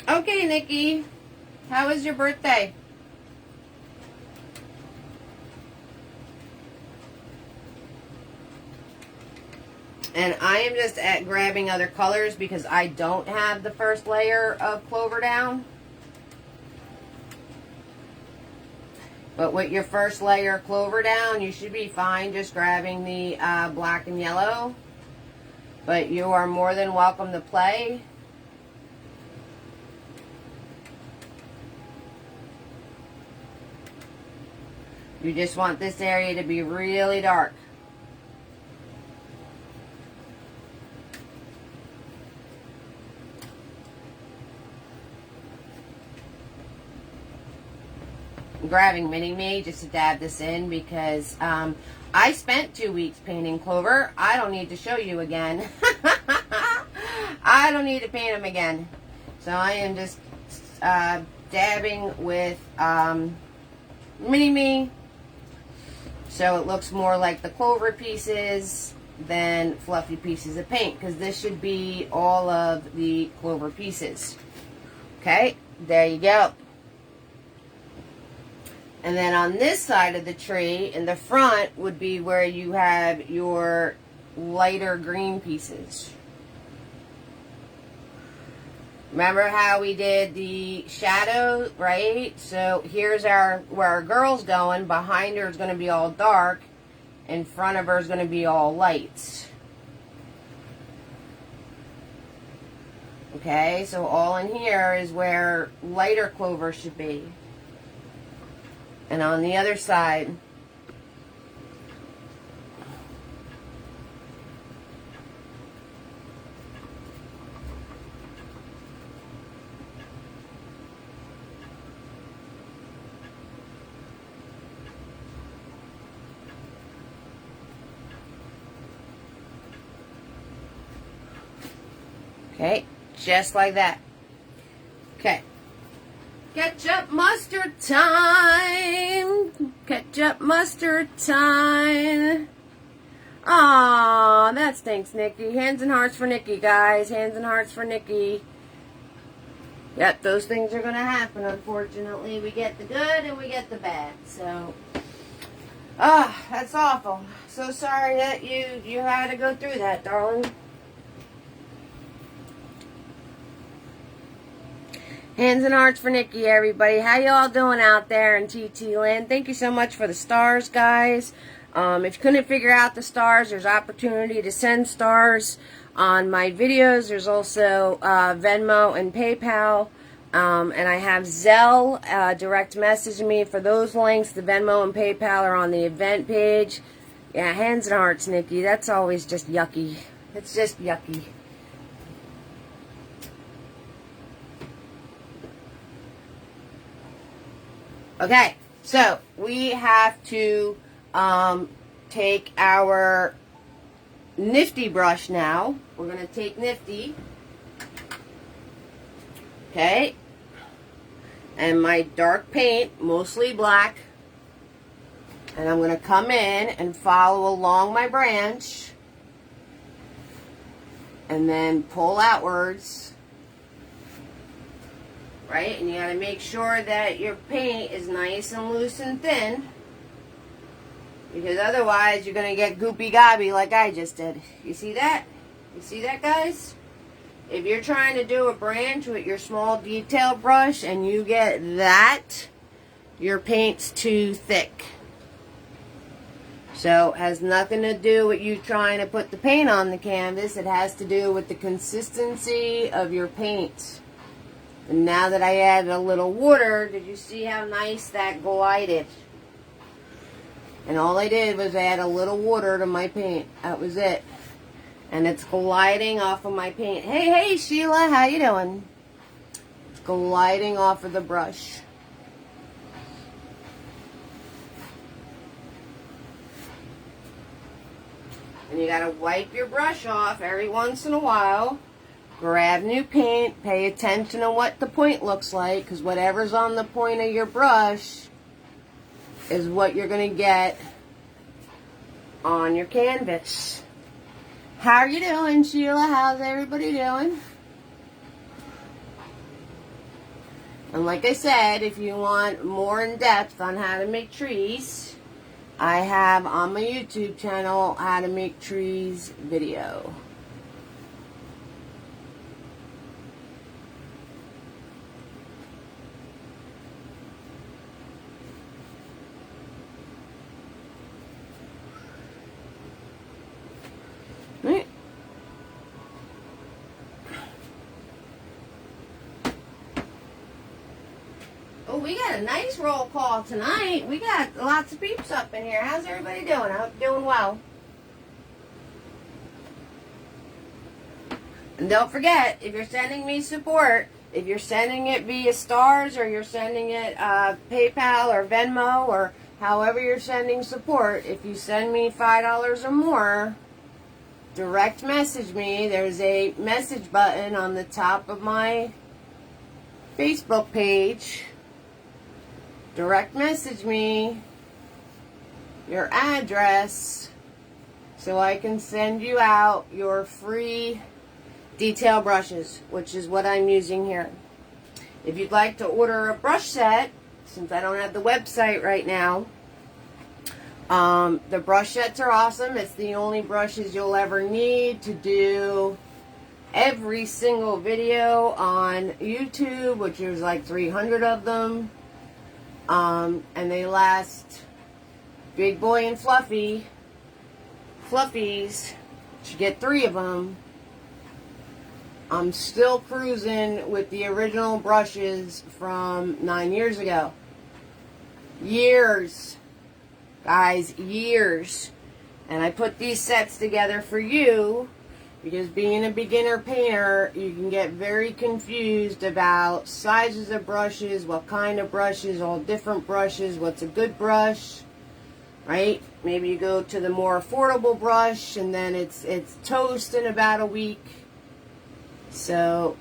Okay, Nikki, how was your birthday? And I am just grabbing other colors because I don't have the first layer of Clover down. But with your first layer of Clover down, you should be fine just grabbing the black and yellow. But you are more than welcome to play. You just want this area to be really dark. I'm grabbing Mini-Me just to dab this in because I spent 2 weeks painting Clover. I don't need to show you again. I don't need to paint them again. So I am just dabbing with Mini-Me. So it looks more like the Clover pieces than fluffy pieces of paint, because this should be all of the Clover pieces. Okay, there you go. And then on this side of the tree, in the front, would be where you have your lighter green pieces. Remember how we did the shadow, right? So here's where our girl's going. Behind her is going to be all dark. In front of her is going to be all lights. Okay, so all in here is where lighter Clover should be. And on the other side, okay, just like that. Okay. Ketchup mustard time. Ketchup mustard time. Aw, that stinks, Nikki. Hands and hearts for Nikki, guys. Hands and hearts for Nikki. Yep, those things are going to happen, unfortunately. We get the good and we get the bad. So, that's awful. So sorry that you had to go through that, darling. Hands and hearts for Nikki, everybody. How y'all doing out there in TT land? Thank you so much for the stars, guys. If you couldn't figure out the stars, there's opportunity to send stars on my videos. There's also Venmo and PayPal. And I have Zelle direct message me for those links. The Venmo and PayPal are on the event page. Yeah, hands and hearts, Nikki. That's always just yucky. It's just yucky. Okay, so we have to take our Nifty brush now. We're going to take Nifty. Okay. and my dark paint, mostly black. And I'm going to come in and follow along my branch. And then pull outwards. Right? And you got to make sure that your paint is nice and loose and thin. Because otherwise you're going to get goopy gobby like I just did. You see that? You see that, guys? If you're trying to do a branch with your small detail brush and you get that, your paint's too thick. So it has nothing to do with you trying to put the paint on the canvas. It has to do with the consistency of your paint. And now that I added a little water, did you see how nice that glided? And all I did was add a little water to my paint. That was it. And it's gliding off of my paint. Hey, Sheila, how you doing? It's gliding off of the brush. And you gotta wipe your brush off every once in a while. Grab new paint. Pay attention to what the point looks like, because whatever's on the point of your brush is what you're gonna get on your canvas. How are you doing, Sheila? How's everybody doing? And like I said, if you want more in depth on how to make trees, I have on my YouTube channel how to make trees video. Right. Oh, we got a nice roll call tonight. We got lots of peeps up in here. How's everybody doing? I hope you're doing well. And don't forget, if you're sending me support, if you're sending it via stars or you're sending it PayPal or Venmo or however you're sending support, if you send me $5 or more, direct message me. There's a message button on the top of my Facebook page. Direct message me your address so I can send you out your free detail brushes, which is what I'm using here. If you'd like to order a brush set, since I don't have the website right now, the brush sets are awesome. It's the only brushes you'll ever need to do every single video on YouTube, which is like 300 of them. And they last big boy and fluffies. You get 3 of them. I'm still cruising with the original brushes from 9 years ago. Years. Guys, years. And I put these sets together for you because being a beginner painter, you can get very confused about sizes of brushes, what kind of brushes, all different brushes, what's a good brush, right? Maybe you go to the more affordable brush and then it's toast in about a week. So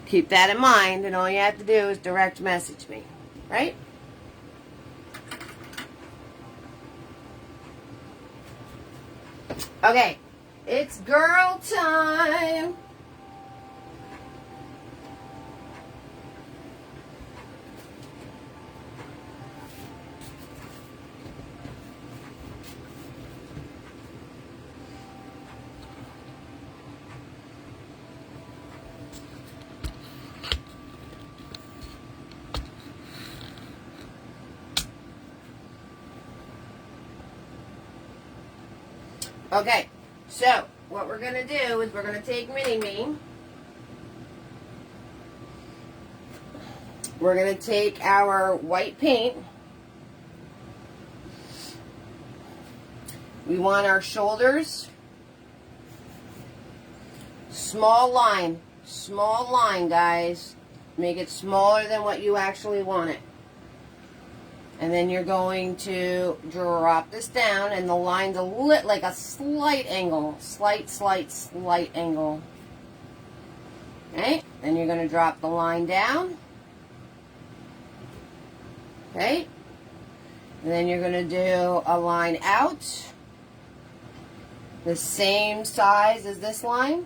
keep that in mind, and all you have to do is direct message me, right? Okay, it's girl time. Okay, so what we're going to do is we're going to take Mini-Me. We're going to take our white paint. We want our shoulders. Small line, guys. Make it smaller than what you actually want it. And then you're going to drop this down, and the line's a like a slight angle. Slight angle. Okay, then you're going to drop the line down. Okay, and then you're going to do a line out, the same size as this line.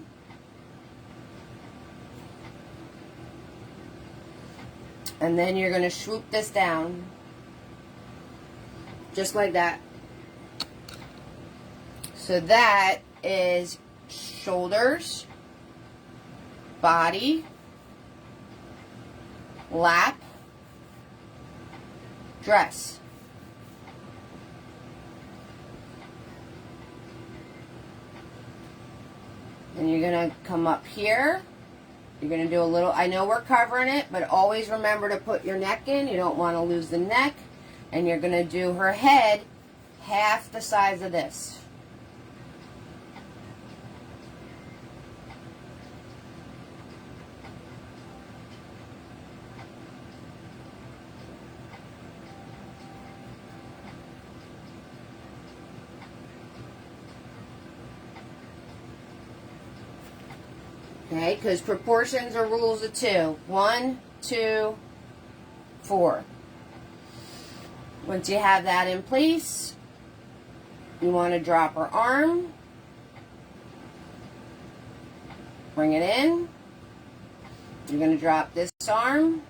And then you're going to swoop this down, just like that. So that is shoulders, body, lap, dress. And you're going to come up here. You're going to do a little, I know we're covering it, but always remember to put your neck in. You don't want to lose the neck. And you're going to do her head half the size of this. Okay, because proportions are rules of 2. 1, 2, 4. Once you have that in place, you want to drop her arm. Bring it in. You're going to drop this arm.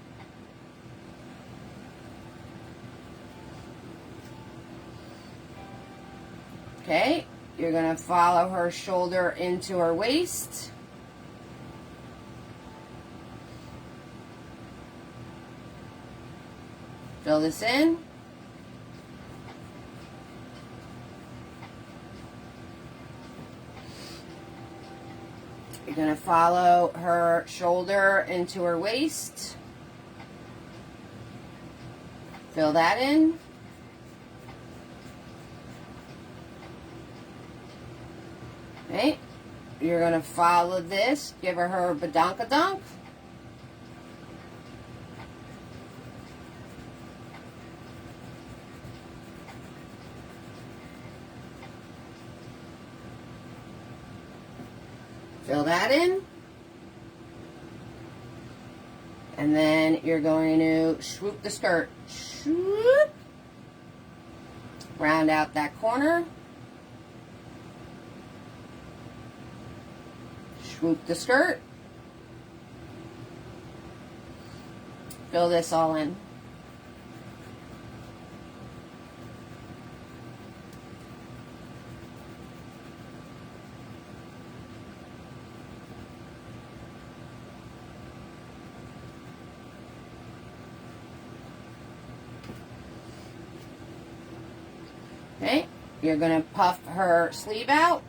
Okay, you're going to follow her shoulder into her waist. Fill this in. You're going to follow her shoulder into her waist. Fill that in. Okay. You're going to follow this. Give her badonkadonk. Fill that in. And then you're going to swoop the skirt. Swoop. Round out that corner. Swoop the skirt. Fill this all in. Okay, you're going to puff her sleeve out.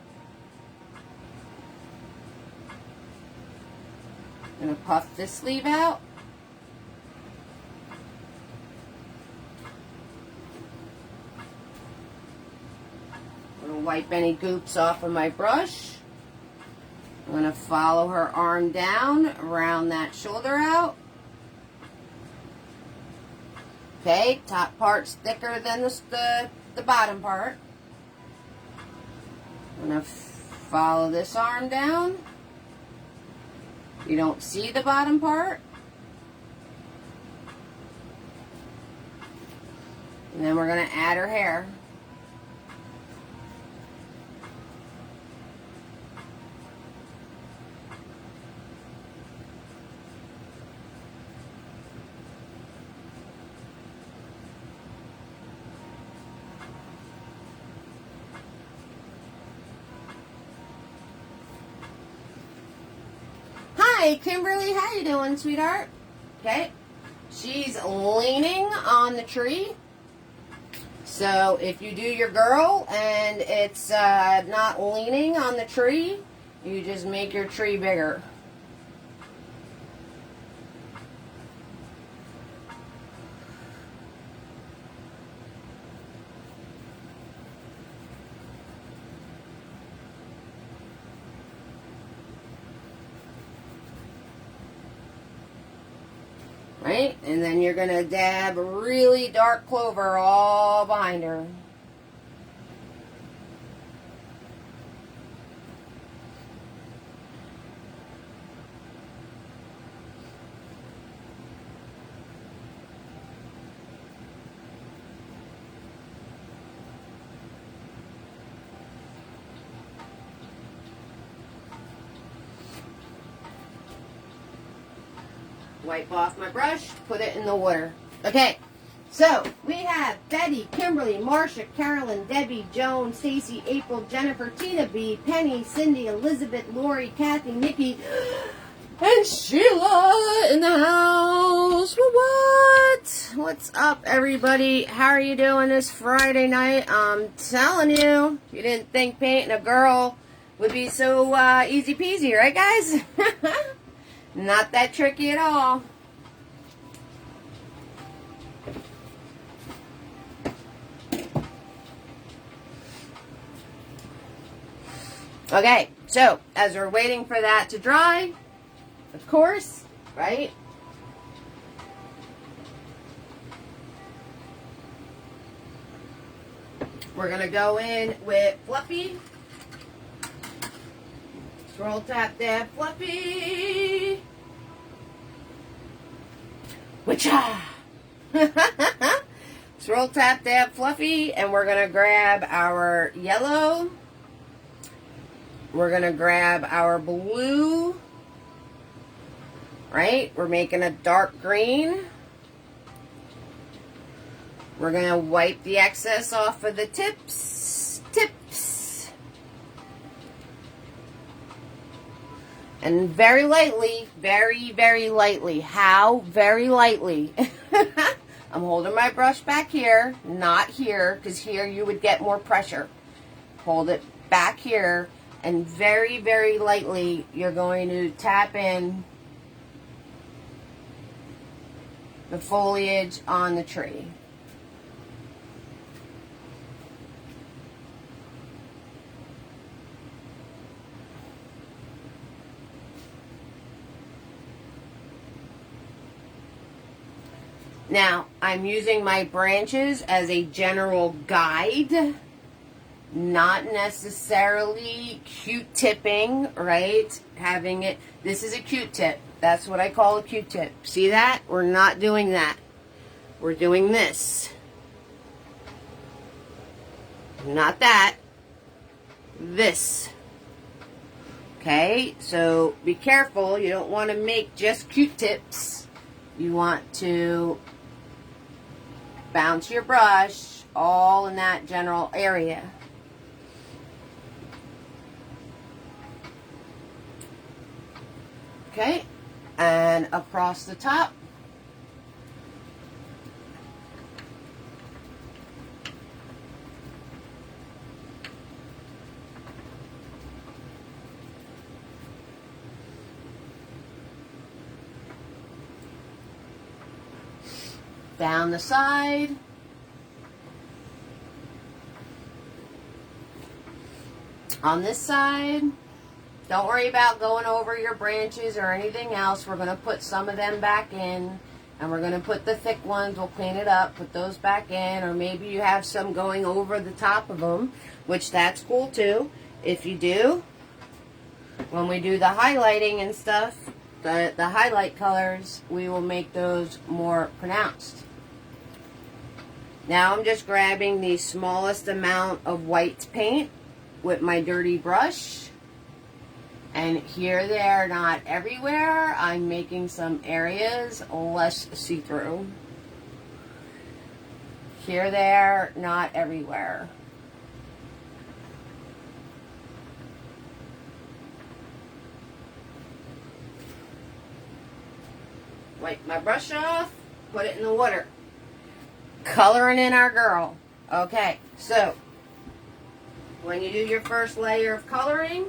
Going to puff this sleeve out. I'm going to wipe any goops off of my brush. I'm going to follow her arm down, round that shoulder out. Okay, top part's thicker than the bottom part. I'm going to follow this arm down. You don't see the bottom part. And then we're going to add her hair. Hi, Kimberly. How you doing, sweetheart? Okay. She's leaning on the tree. So if you do your girl and it's not leaning on the tree, you just make your tree bigger. Right? And then you're going to dab really dark clover all behind her. Wipe off my brush, put it in the water. Okay, so we have Betty, Kimberly, Marsha, Carolyn, Debbie, Joan, Stacy, April, Jennifer, Tina B, Penny, Cindy, Elizabeth, Lori, Kathy, Nikki, and Sheila in the house. What? What's up, everybody? How are you doing this Friday night? I'm telling you, you didn't think painting a girl would be so easy peasy, right, guys? Not that tricky at all. Okay, so as we're waiting for that to dry, of course, right? We're going to go in with Fluffy. Scroll tap that Fluffy. Witcha! Scroll tap that Fluffy, and we're going to grab our yellow. We're going to grab our blue. Right? We're making a dark green. We're going to wipe the excess off of the tips. And very lightly, very, very lightly. How? Very lightly. I'm holding my brush back here, not here, because here you would get more pressure. Hold it back here, and very, very lightly, you're going to tap in the foliage on the tree. Now, I'm using my branches as a general guide, not necessarily Q-tipping, right? Having it, this is a Q-tip. That's what I call a Q-tip. See that? We're not doing that. We're doing this. Not that. This. Okay? So be careful. You don't want to make just Q-tips. You want to bounce your brush all in that general area. Okay? And across the top. Down the side. On this side. Don't worry about going over your branches or anything else. We're going to put some of them back in. And we're going to put the thick ones. We'll clean it up. Put those back in. Or maybe you have some going over the top of them. Which that's cool too. If you do. When we do the highlighting and stuff. The highlight colors. We will make those more pronounced. Now I'm just grabbing the smallest amount of white paint. With my dirty brush. And here, there, not everywhere. I'm making some areas less see-through. Here, there, not everywhere. Wipe my brush off. Put it in the water. Coloring in our girl. Okay, so when you do your first layer of coloring,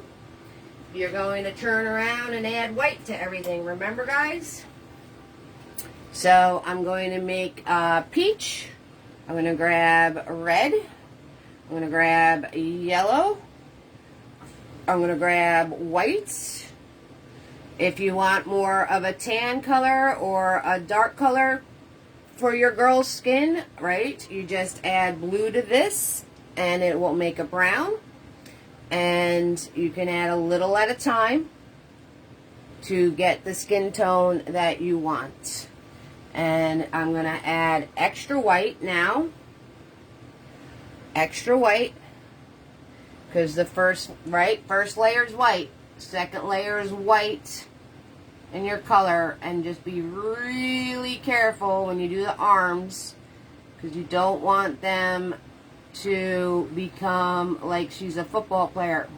you're going to turn around and add white to everything. Remember, guys? So I'm going to make peach. I'm going to grab red. I'm going to grab yellow. I'm going to grab white. If you want more of a tan color or a dark color for your girl's skin, right, you just add blue to this and it will make a brown. And you can add a little at a time to get the skin tone that you want. And I'm going to add extra white now. Extra white. Because the first layer is white. Second layer is white. in your color, and just be really careful when you do the arms, because you don't want them to become like she's a football player.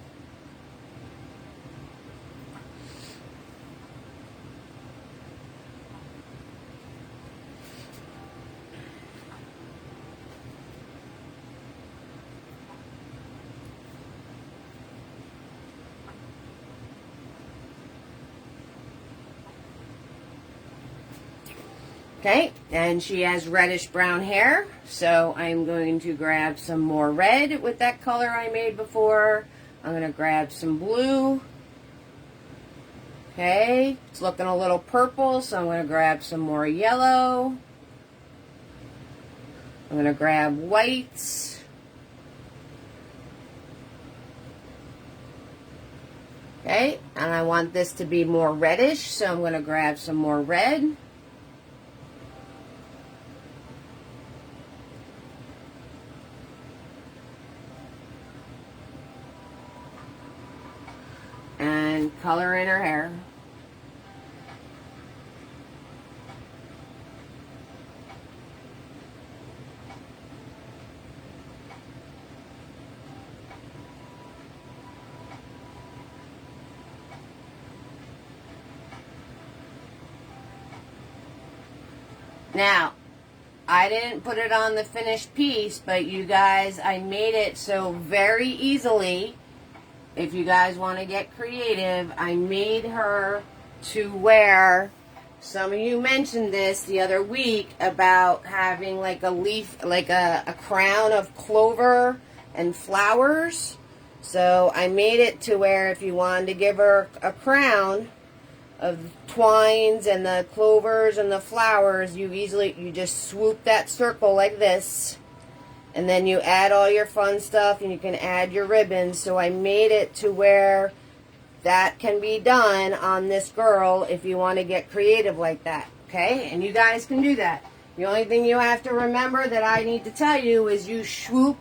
Okay, and she has reddish brown hair, so I'm going to grab some more red with that color I made before. I'm going to grab some blue. Okay, it's looking a little purple, so I'm going to grab some more yellow. I'm going to grab whites. Okay, and I want this to be more reddish, so I'm going to grab some more red. And color in her hair. Now, I didn't put it on the finished piece, but you guys, I made it so very easily. If you guys want to get creative, I made her to wear, some of you mentioned this the other week about having like a leaf, like a crown of clover and flowers. So I made it to where if you wanted to give her a crown of twines and the clovers and the flowers, you just swoop that circle like this. And then you add all your fun stuff, and you can add your ribbons. So I made it to where that can be done on this girl if you want to get creative like that. Okay? And you guys can do that. The only thing you have to remember that I need to tell you is you swoop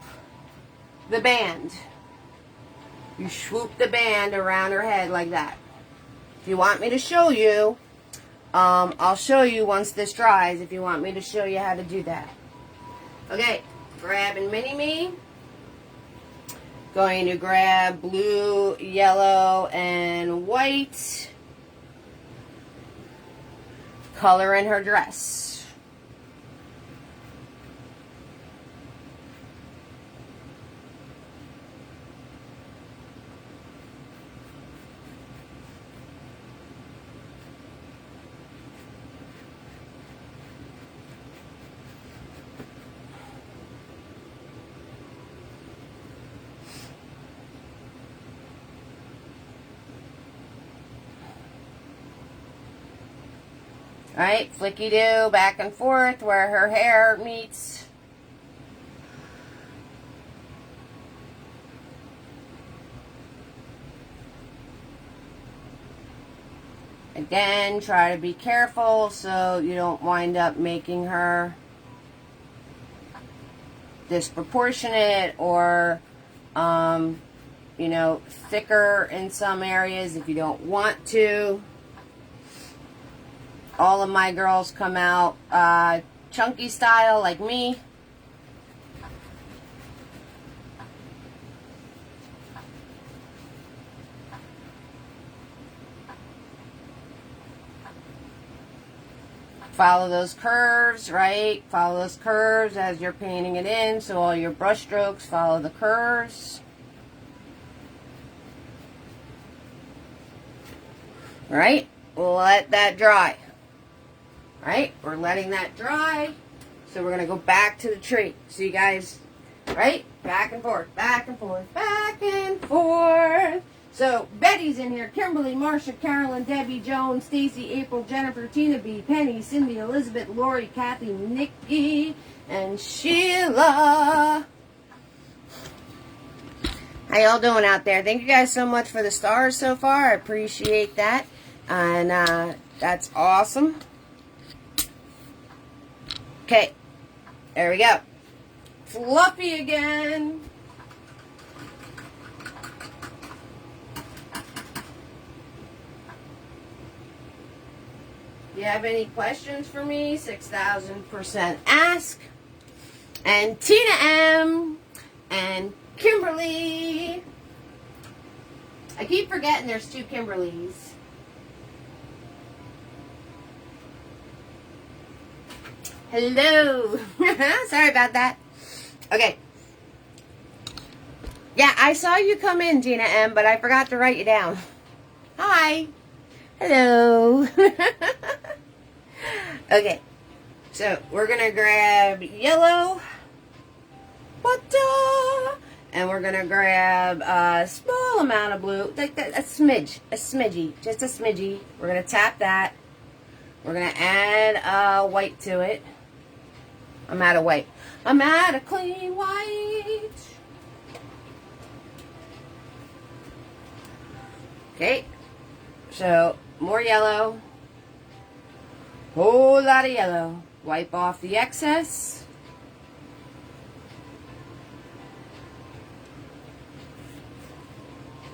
the band. You swoop the band around her head like that. If you want me to show you, I'll show you once this dries if you want me to show you how to do that. Okay. Grabbing Mini-Me. Going to grab blue, yellow, and white. Color in her dress. Right, flicky-do, back and forth where her hair meets. Again, try to be careful so you don't wind up making her disproportionate or, you know, thicker in some areas if you don't want to. All of my girls come out chunky style like me. Follow those curves, right? Follow those curves as you're painting it in. So all your brush strokes follow the curves. All right? Let that dry. Right? We're letting that dry. So we're going to go back to the tree. So you guys, right? Back and forth, back and forth, back and forth. So Betty's in here. Kimberly, Marcia, Carolyn, Debbie, Joan, Stacy, April, Jennifer, Tina B, Penny, Cindy, Elizabeth, Lori, Kathy, Nikki, and Sheila. How y'all doing out there? Thank you guys so much for the stars so far. I appreciate that. And that's awesome. Okay, there we go. Fluffy again. you have any questions for me, 6,000% ask. And Tina M. and Kimberly. I keep forgetting there's 2 Kimberlys. Hello. Sorry about that. Okay. Yeah, I saw you come in, Tina M, but I forgot to write you down. Hi. Hello. Okay. So, we're going to grab yellow. And we're going to grab a small amount of blue. Like a smidgy. Just a smidgy. We're going to tap that. We're going to add white to it. I'm out of white. I'm out of clean white. Okay. So, more yellow. Whole lot of yellow. Wipe off the excess.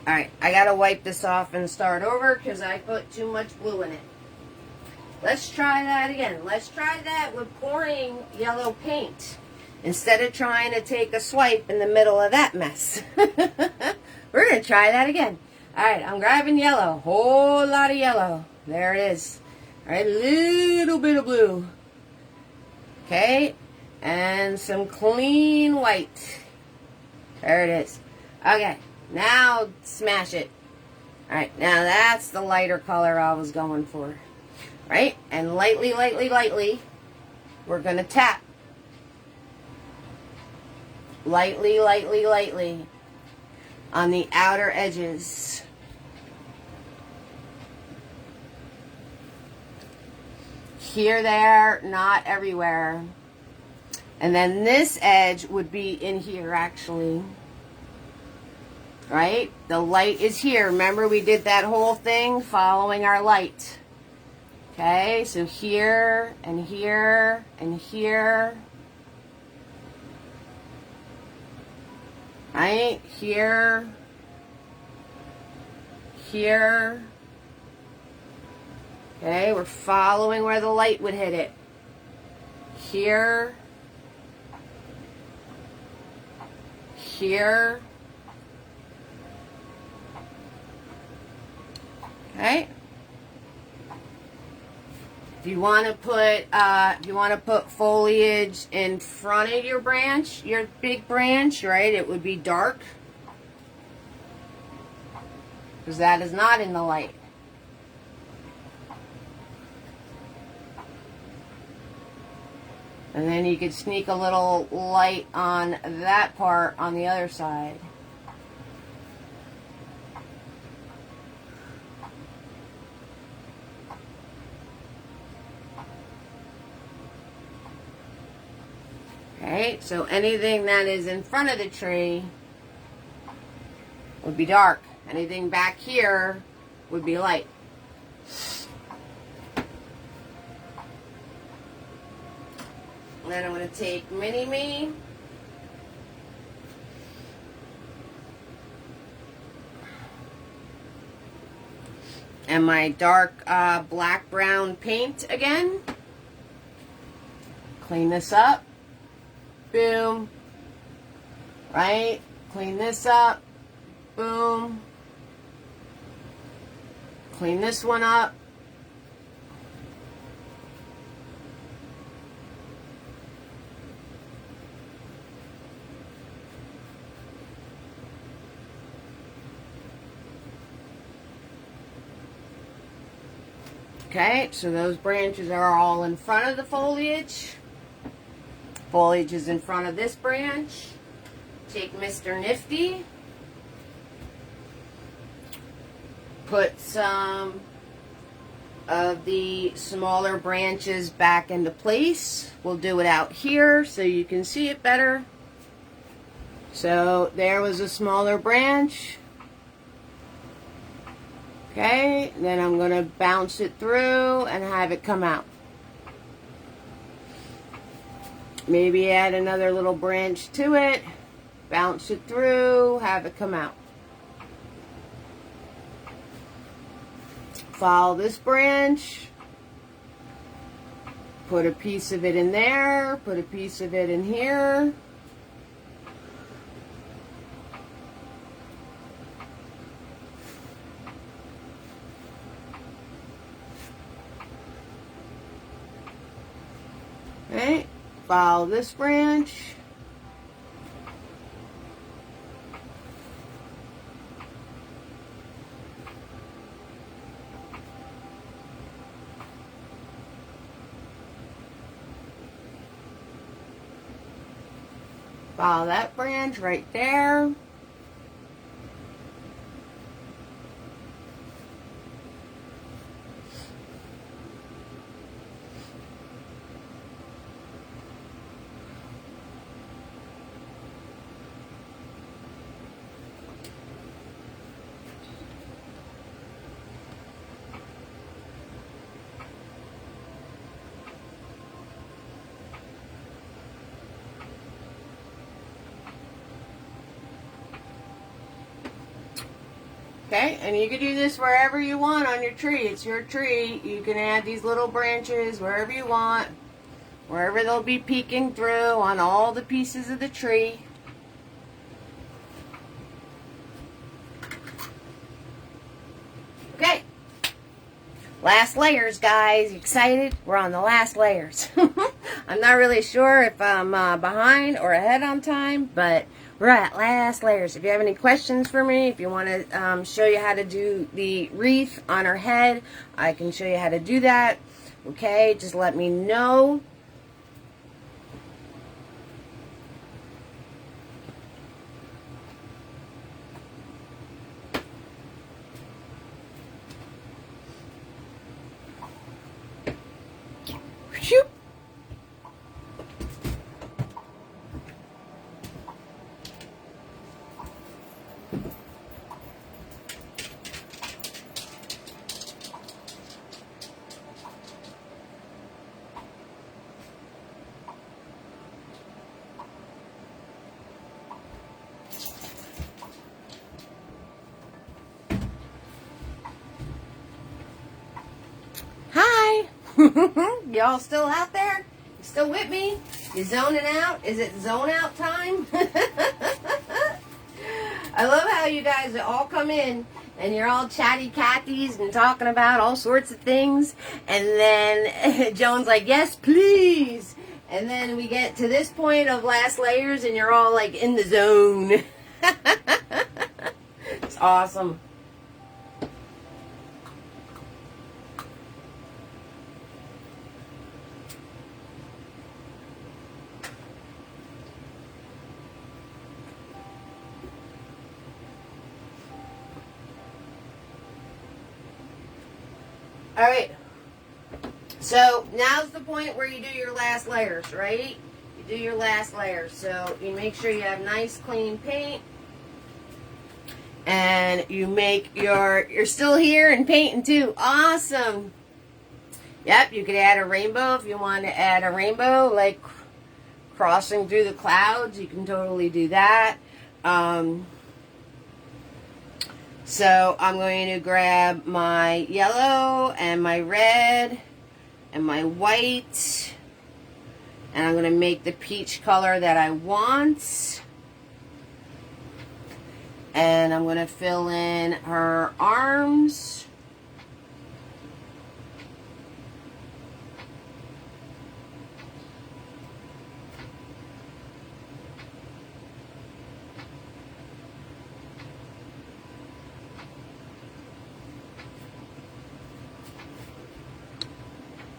Alright, I gotta wipe this off and start over because I put too much blue in it. Let's try that again. Let's try that with pouring yellow paint instead of trying to take a swipe in the middle of that mess. We're going to try that again. Alright, I'm grabbing yellow. Whole lot of yellow. There it is. Alright, a little bit of blue. Okay, and some clean white. There it is. Okay. Now, smash it. Alright, now that's the lighter color I was going for. Right? And lightly, we're going to tap. Lightly on the outer edges. Here, there, not everywhere. And then this edge would be in here, actually. Right? The light is here. Remember, we did that whole thing following our light. Okay, so here, and here, and here. Right? Here. Here. Okay, we're following where the light would hit it. Here. Here. Okay. If you want to put foliage in front of your branch, your big branch, right? It would be dark because that is not in the light. And then you could sneak a little light on that part on the other side. Okay, so anything that is in front of the tree would be dark. Anything back here would be light. And then I'm going to take Mini-Me. And my dark black-brown paint again. Clean this up. Boom. Right? Clean this up. Boom. Clean this one up. Okay, so those branches are all in front of the foliage. Foliage is in front of this branch. Take Mr. Nifty. Put some of the smaller branches back into place. We'll do it out here so you can see it better. So there was a smaller branch. Okay, then I'm going to bounce it through and have it come out. Maybe add another little branch to it. Bounce it through, have it come out. Follow this branch. put a piece of it in there, put a piece of it in here. Okay, follow this branch. Follow that branch right there. Okay, and you can do this wherever you want on your tree. It's your tree. You can add these little branches wherever you want, wherever they'll be peeking through on all the pieces of the tree. Okay, last layers, guys. You excited? We're on the last layers. I'm not really sure if I'm behind or ahead on time, but we're at last layers. If you have any questions for me, if you want to show you how to do the wreath on her head, I can show you how to do that. Okay, just let me know. Shoop. Hi. Y'all still out there? You still with me? You zoning out? Is it zone out time? I love how you guys all come in and you're all chatty Cathy's and talking about all sorts of things. And then Joan's like, yes, please. And then we get to this point of last layers and you're all like in the zone. It's awesome. All right, so now's the point where you do your last layers, right? You do your last layers. So you make sure you have nice clean paint. And you make you're still here and painting too. Awesome. Yep, you could add a rainbow if you want to add a rainbow, like crossing through the clouds. You can totally do that. So I'm going to grab my yellow and my red and my white, and I'm going to make the peach color that I want. And I'm going to fill in her arms.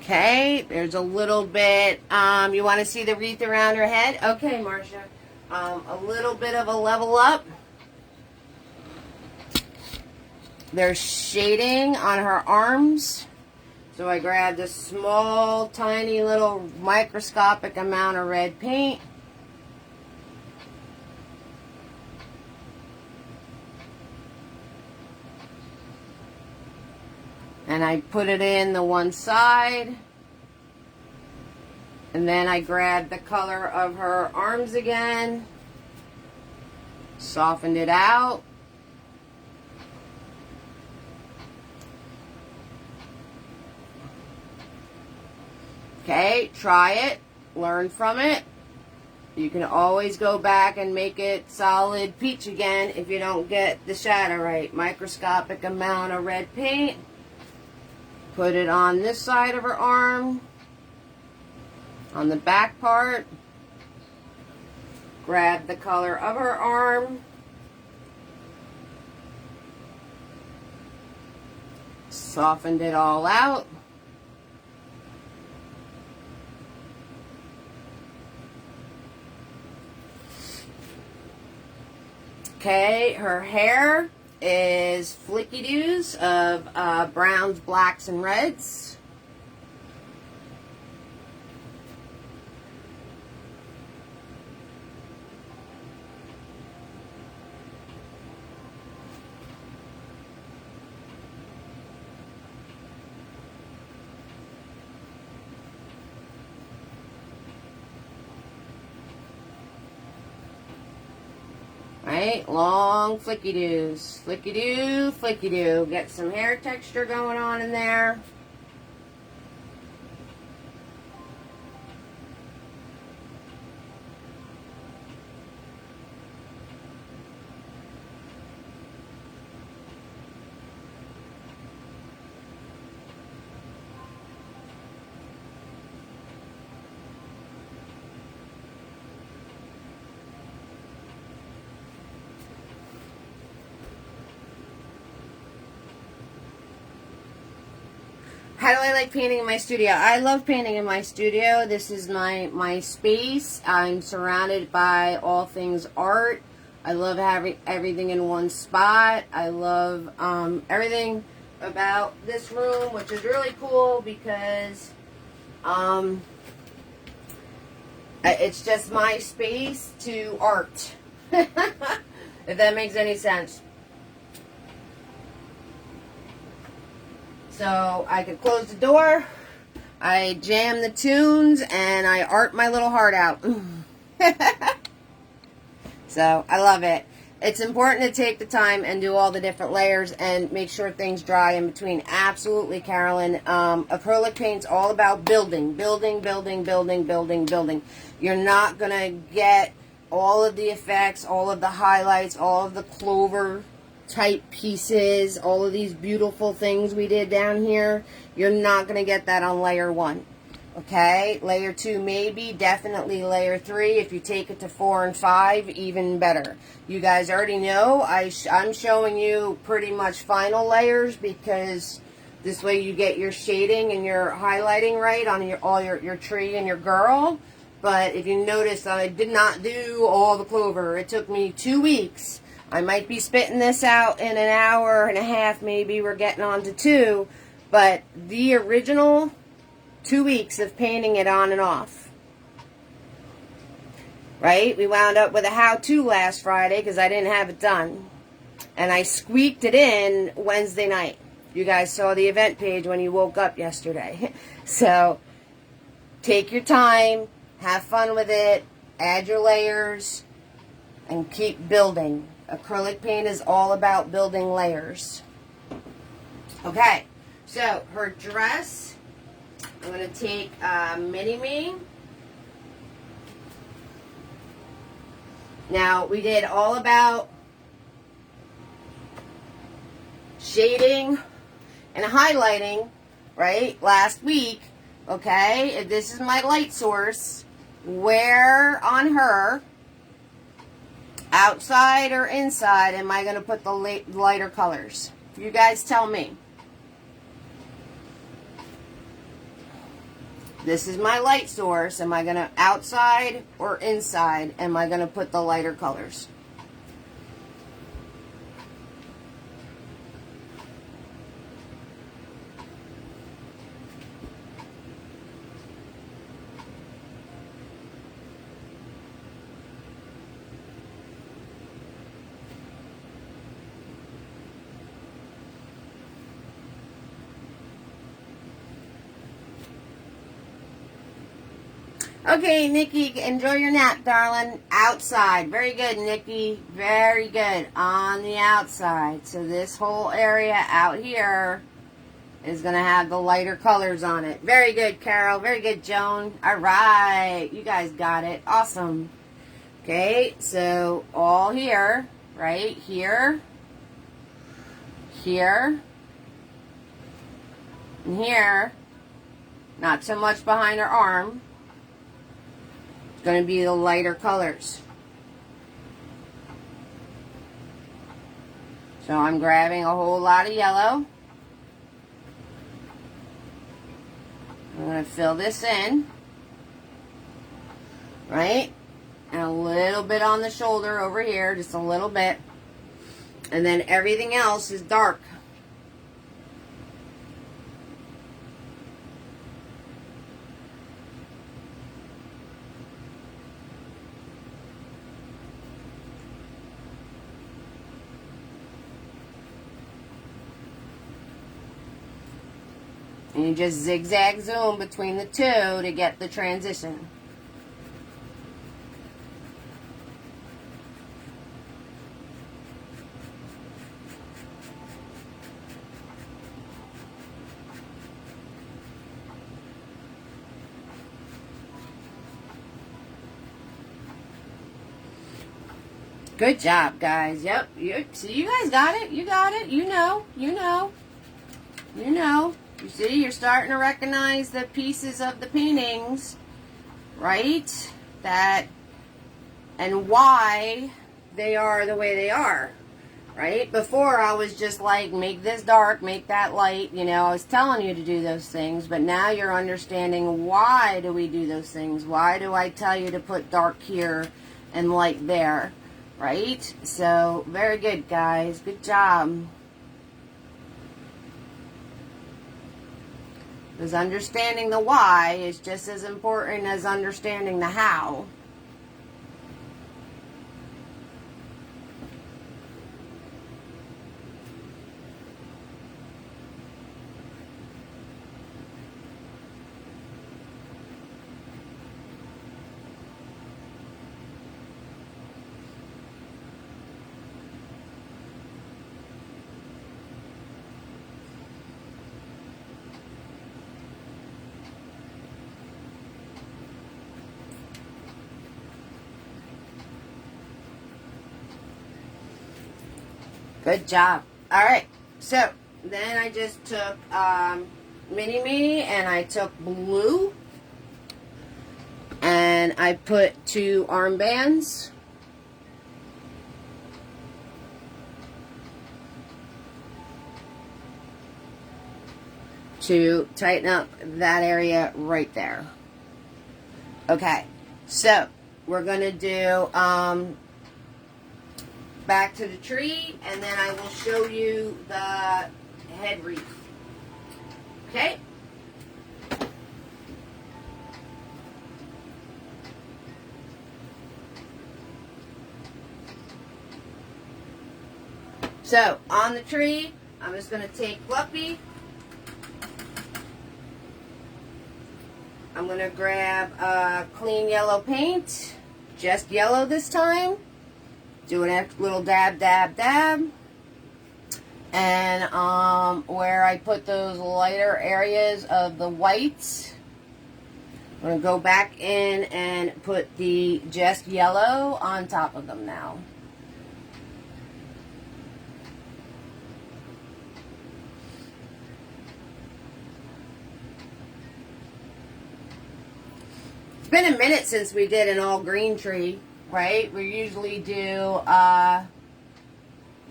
Okay, there's a little bit, you want to see the wreath around her head? Okay, Marcia. A little bit of a level up. There's shading on her arms. So I grabbed a small, tiny little microscopic amount of red paint. And I put it in the one side. And then I grabbed the color of her arms again. Softened it out. Okay, try it, learn from it. You can always go back and make it solid peach again if you don't get the shadow right. Microscopic amount of red paint. Put it on this side of her arm, on the back part. Grab the color of her arm. Softened it all out. Okay, her hair is flicky-doos of browns, blacks, and reds. Right, long flicky-doos. Flicky-doo, flicky-doo. Get some hair texture going on in there. How do I like painting in my studio? I love painting in my studio. This is my space. I'm surrounded by all things art. I love having everything in one spot. I love everything about this room, which is really cool because it's just my space to art. If that makes any sense. So I could close the door, I jam the tunes, and I art my little heart out. So I love it. It's important to take the time and do all the different layers and make sure things dry in between. Absolutely, Carolyn. Acrylic paint's all about building, building, building, building, building, building. You're not going to get all of the effects, all of the highlights, all of the Clover type pieces, all of these beautiful things we did down here. You're not going to get that on layer 1. Okay, layer 2 maybe, definitely layer 3. If you take it to 4 and 5, even better. You guys already know I'm showing you pretty much final layers because this way you get your shading and your highlighting right on your tree and your girl. But if you notice, I did not do all the Clover. It took me 2 weeks. I might be spitting this out in an hour and a half, maybe. We're getting on to 2. But the original 2 weeks of painting it on and off. Right? We wound up with a how-to last Friday because I didn't have it done. And I squeaked it in Wednesday night. You guys saw the event page when you woke up yesterday. So, take your time. Have fun with it. Add your layers. And keep building. Acrylic paint is all about building layers. Okay, so her dress, I'm going to take Mini Me. Now, we did all about shading and highlighting, right, last week. Okay, this is my light source. Where on her, outside or inside, am I going to put the lighter colors? You guys tell me. This is my light source. Am I going to outside or inside? Am I going to put the lighter colors? Okay, Nikki, enjoy your nap, darling. Outside. Very good, Nikki. Very good. On the outside. So this whole area out here is going to have the lighter colors on it. Very good, Carol. Very good, Joan. All right. You guys got it. Awesome. Okay, so all here, right? Here, here, and here. Not so much behind her arm. It's going to be the lighter colors. So I'm grabbing a whole lot of yellow. I'm going to fill this in, right? And a little bit on the shoulder over here, just a little bit. And then everything else is dark. And you just zigzag zoom between the two to get the transition. Good job, guys. Yep. See, you guys got it. You got it. You know. You know. You know. You see, you're starting to recognize the pieces of the paintings, right? That, and why they are the way they are, right? Before, I was just like, make this dark, make that light. You know, I was telling you to do those things, but now you're understanding why do we do those things? Why do I tell you to put dark here and light there, right? So, very good, guys. Good job. Because understanding the why is just as important as understanding the how. Good job. All right. So then I just took Mini Me and I took blue and I put 2 armbands. To tighten up that area right there. Okay. So we're going to do back to the tree, and then I will show you the head wreath. Okay? So, on the tree, I'm just going to take Fluffy. I'm going to grab clean yellow paint, just yellow this time. Do a little dab, dab, dab. And where I put those lighter areas of the whites, I'm going to go back in and put the just yellow on top of them now. It's been a minute since we did an all green tree. Right? We usually do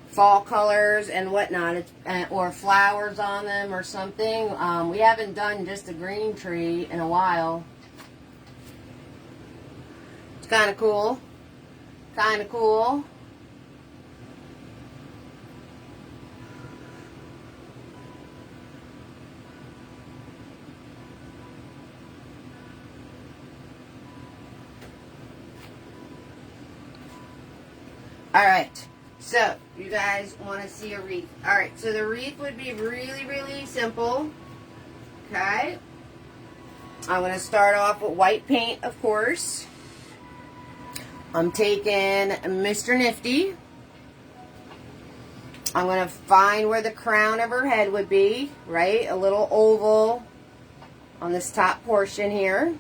fall colors and whatnot, or flowers on them or something. We haven't done just a green tree in a while. It's kind of cool. Kind of cool. Alright, so you guys want to see a wreath. Alright, so the wreath would be really, really simple. Okay. I'm going to start off with white paint, of course. I'm taking Mr. Nifty. I'm going to find where the crown of her head would be, right? A little oval on this top portion here.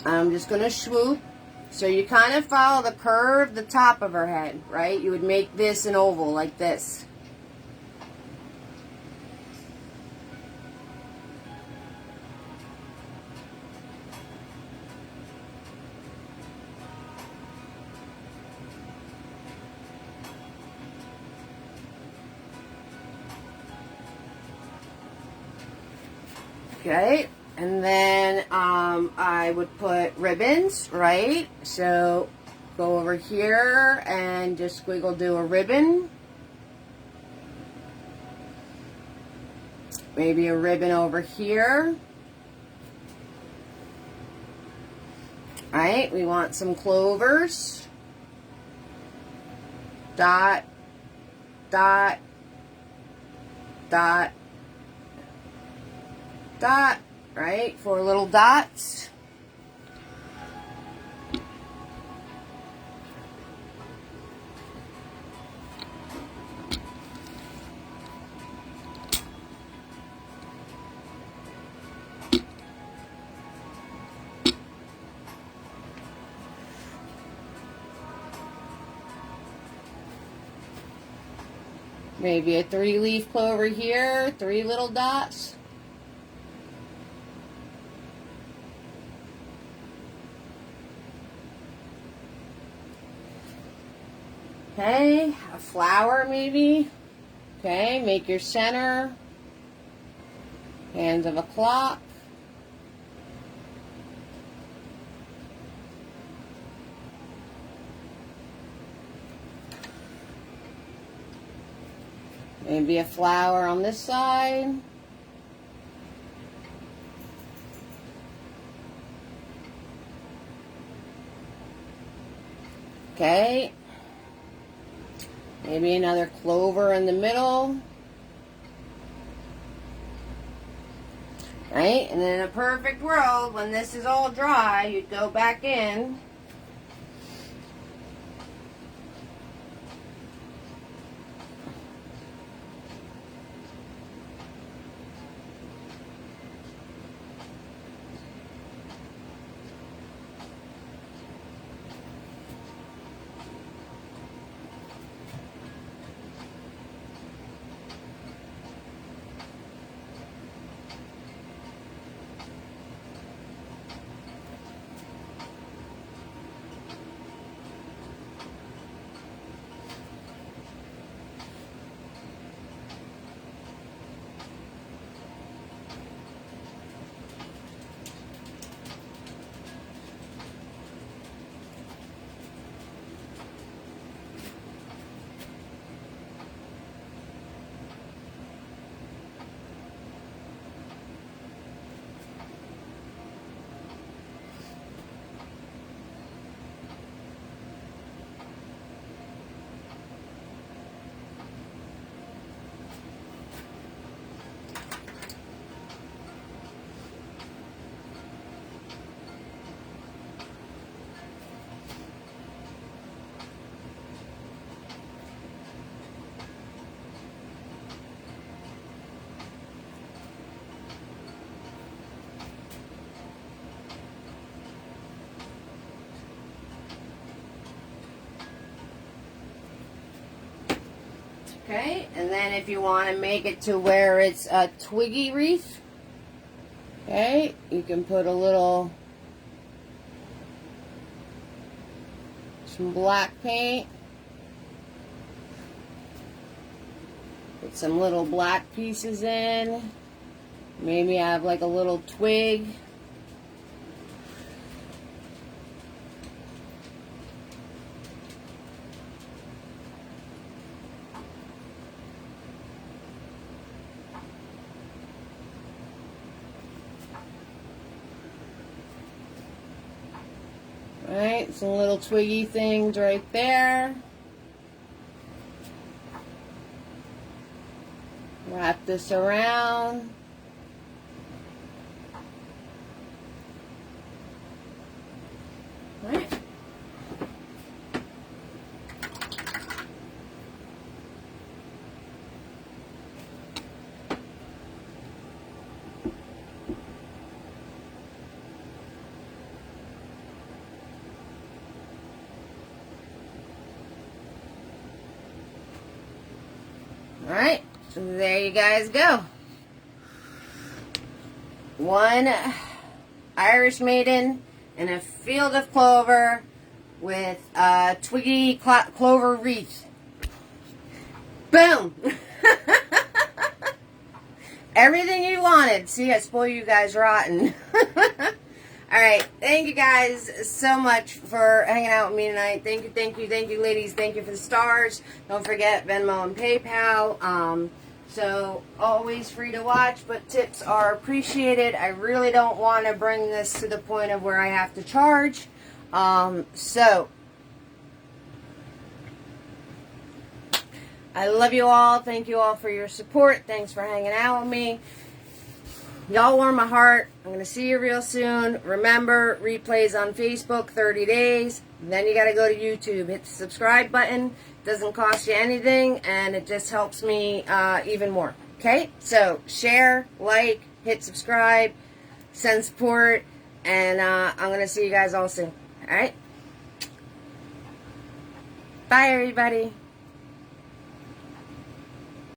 I'm just going to swoop. So you kind of follow the curve, the top of her head, right? You would make this an oval like this. Okay, and then I would put ribbons, right? So go over here and just squiggle do a ribbon. Maybe a ribbon over here. Alright, we want some clovers. Dot, dot, dot, dot, right? 4 little dots. Maybe a 3-leaf clover here, 3 little dots. Okay, a flower maybe. Okay, make your center. Hands of a clock. Maybe a flower on this side. Okay. Maybe another clover in the middle. Right? And in a perfect world, when this is all dry, you'd go back in. Okay, and then if you want to make it to where it's a twiggy wreath, okay, you can put a little, some black paint, put some little black pieces in, maybe have like a little twig. Alright, some little twiggy things right there. Wrap this around. Alright. Alright, there you guys go. One Irish maiden in a field of clover with a twiggy clover wreath. Boom! Everything you wanted. See, I spoil you guys rotten. Alright, thank you guys so much for hanging out with me tonight. Thank you, ladies. Thank you for the stars. Don't forget Venmo and PayPal. So, always free to watch, but tips are appreciated. I really don't want to bring this to the point of where I have to charge. So, I love you all. Thank you all for your support. Thanks for hanging out with me. Y'all warm my heart. I'm going to see you real soon. Remember, replays on Facebook, 30 days. Then you got to go to YouTube. Hit the subscribe button. Doesn't cost you anything, and it just helps me even more. Okay? So, share, like, hit subscribe, send support, and I'm going to see you guys all soon. Alright? Bye, everybody.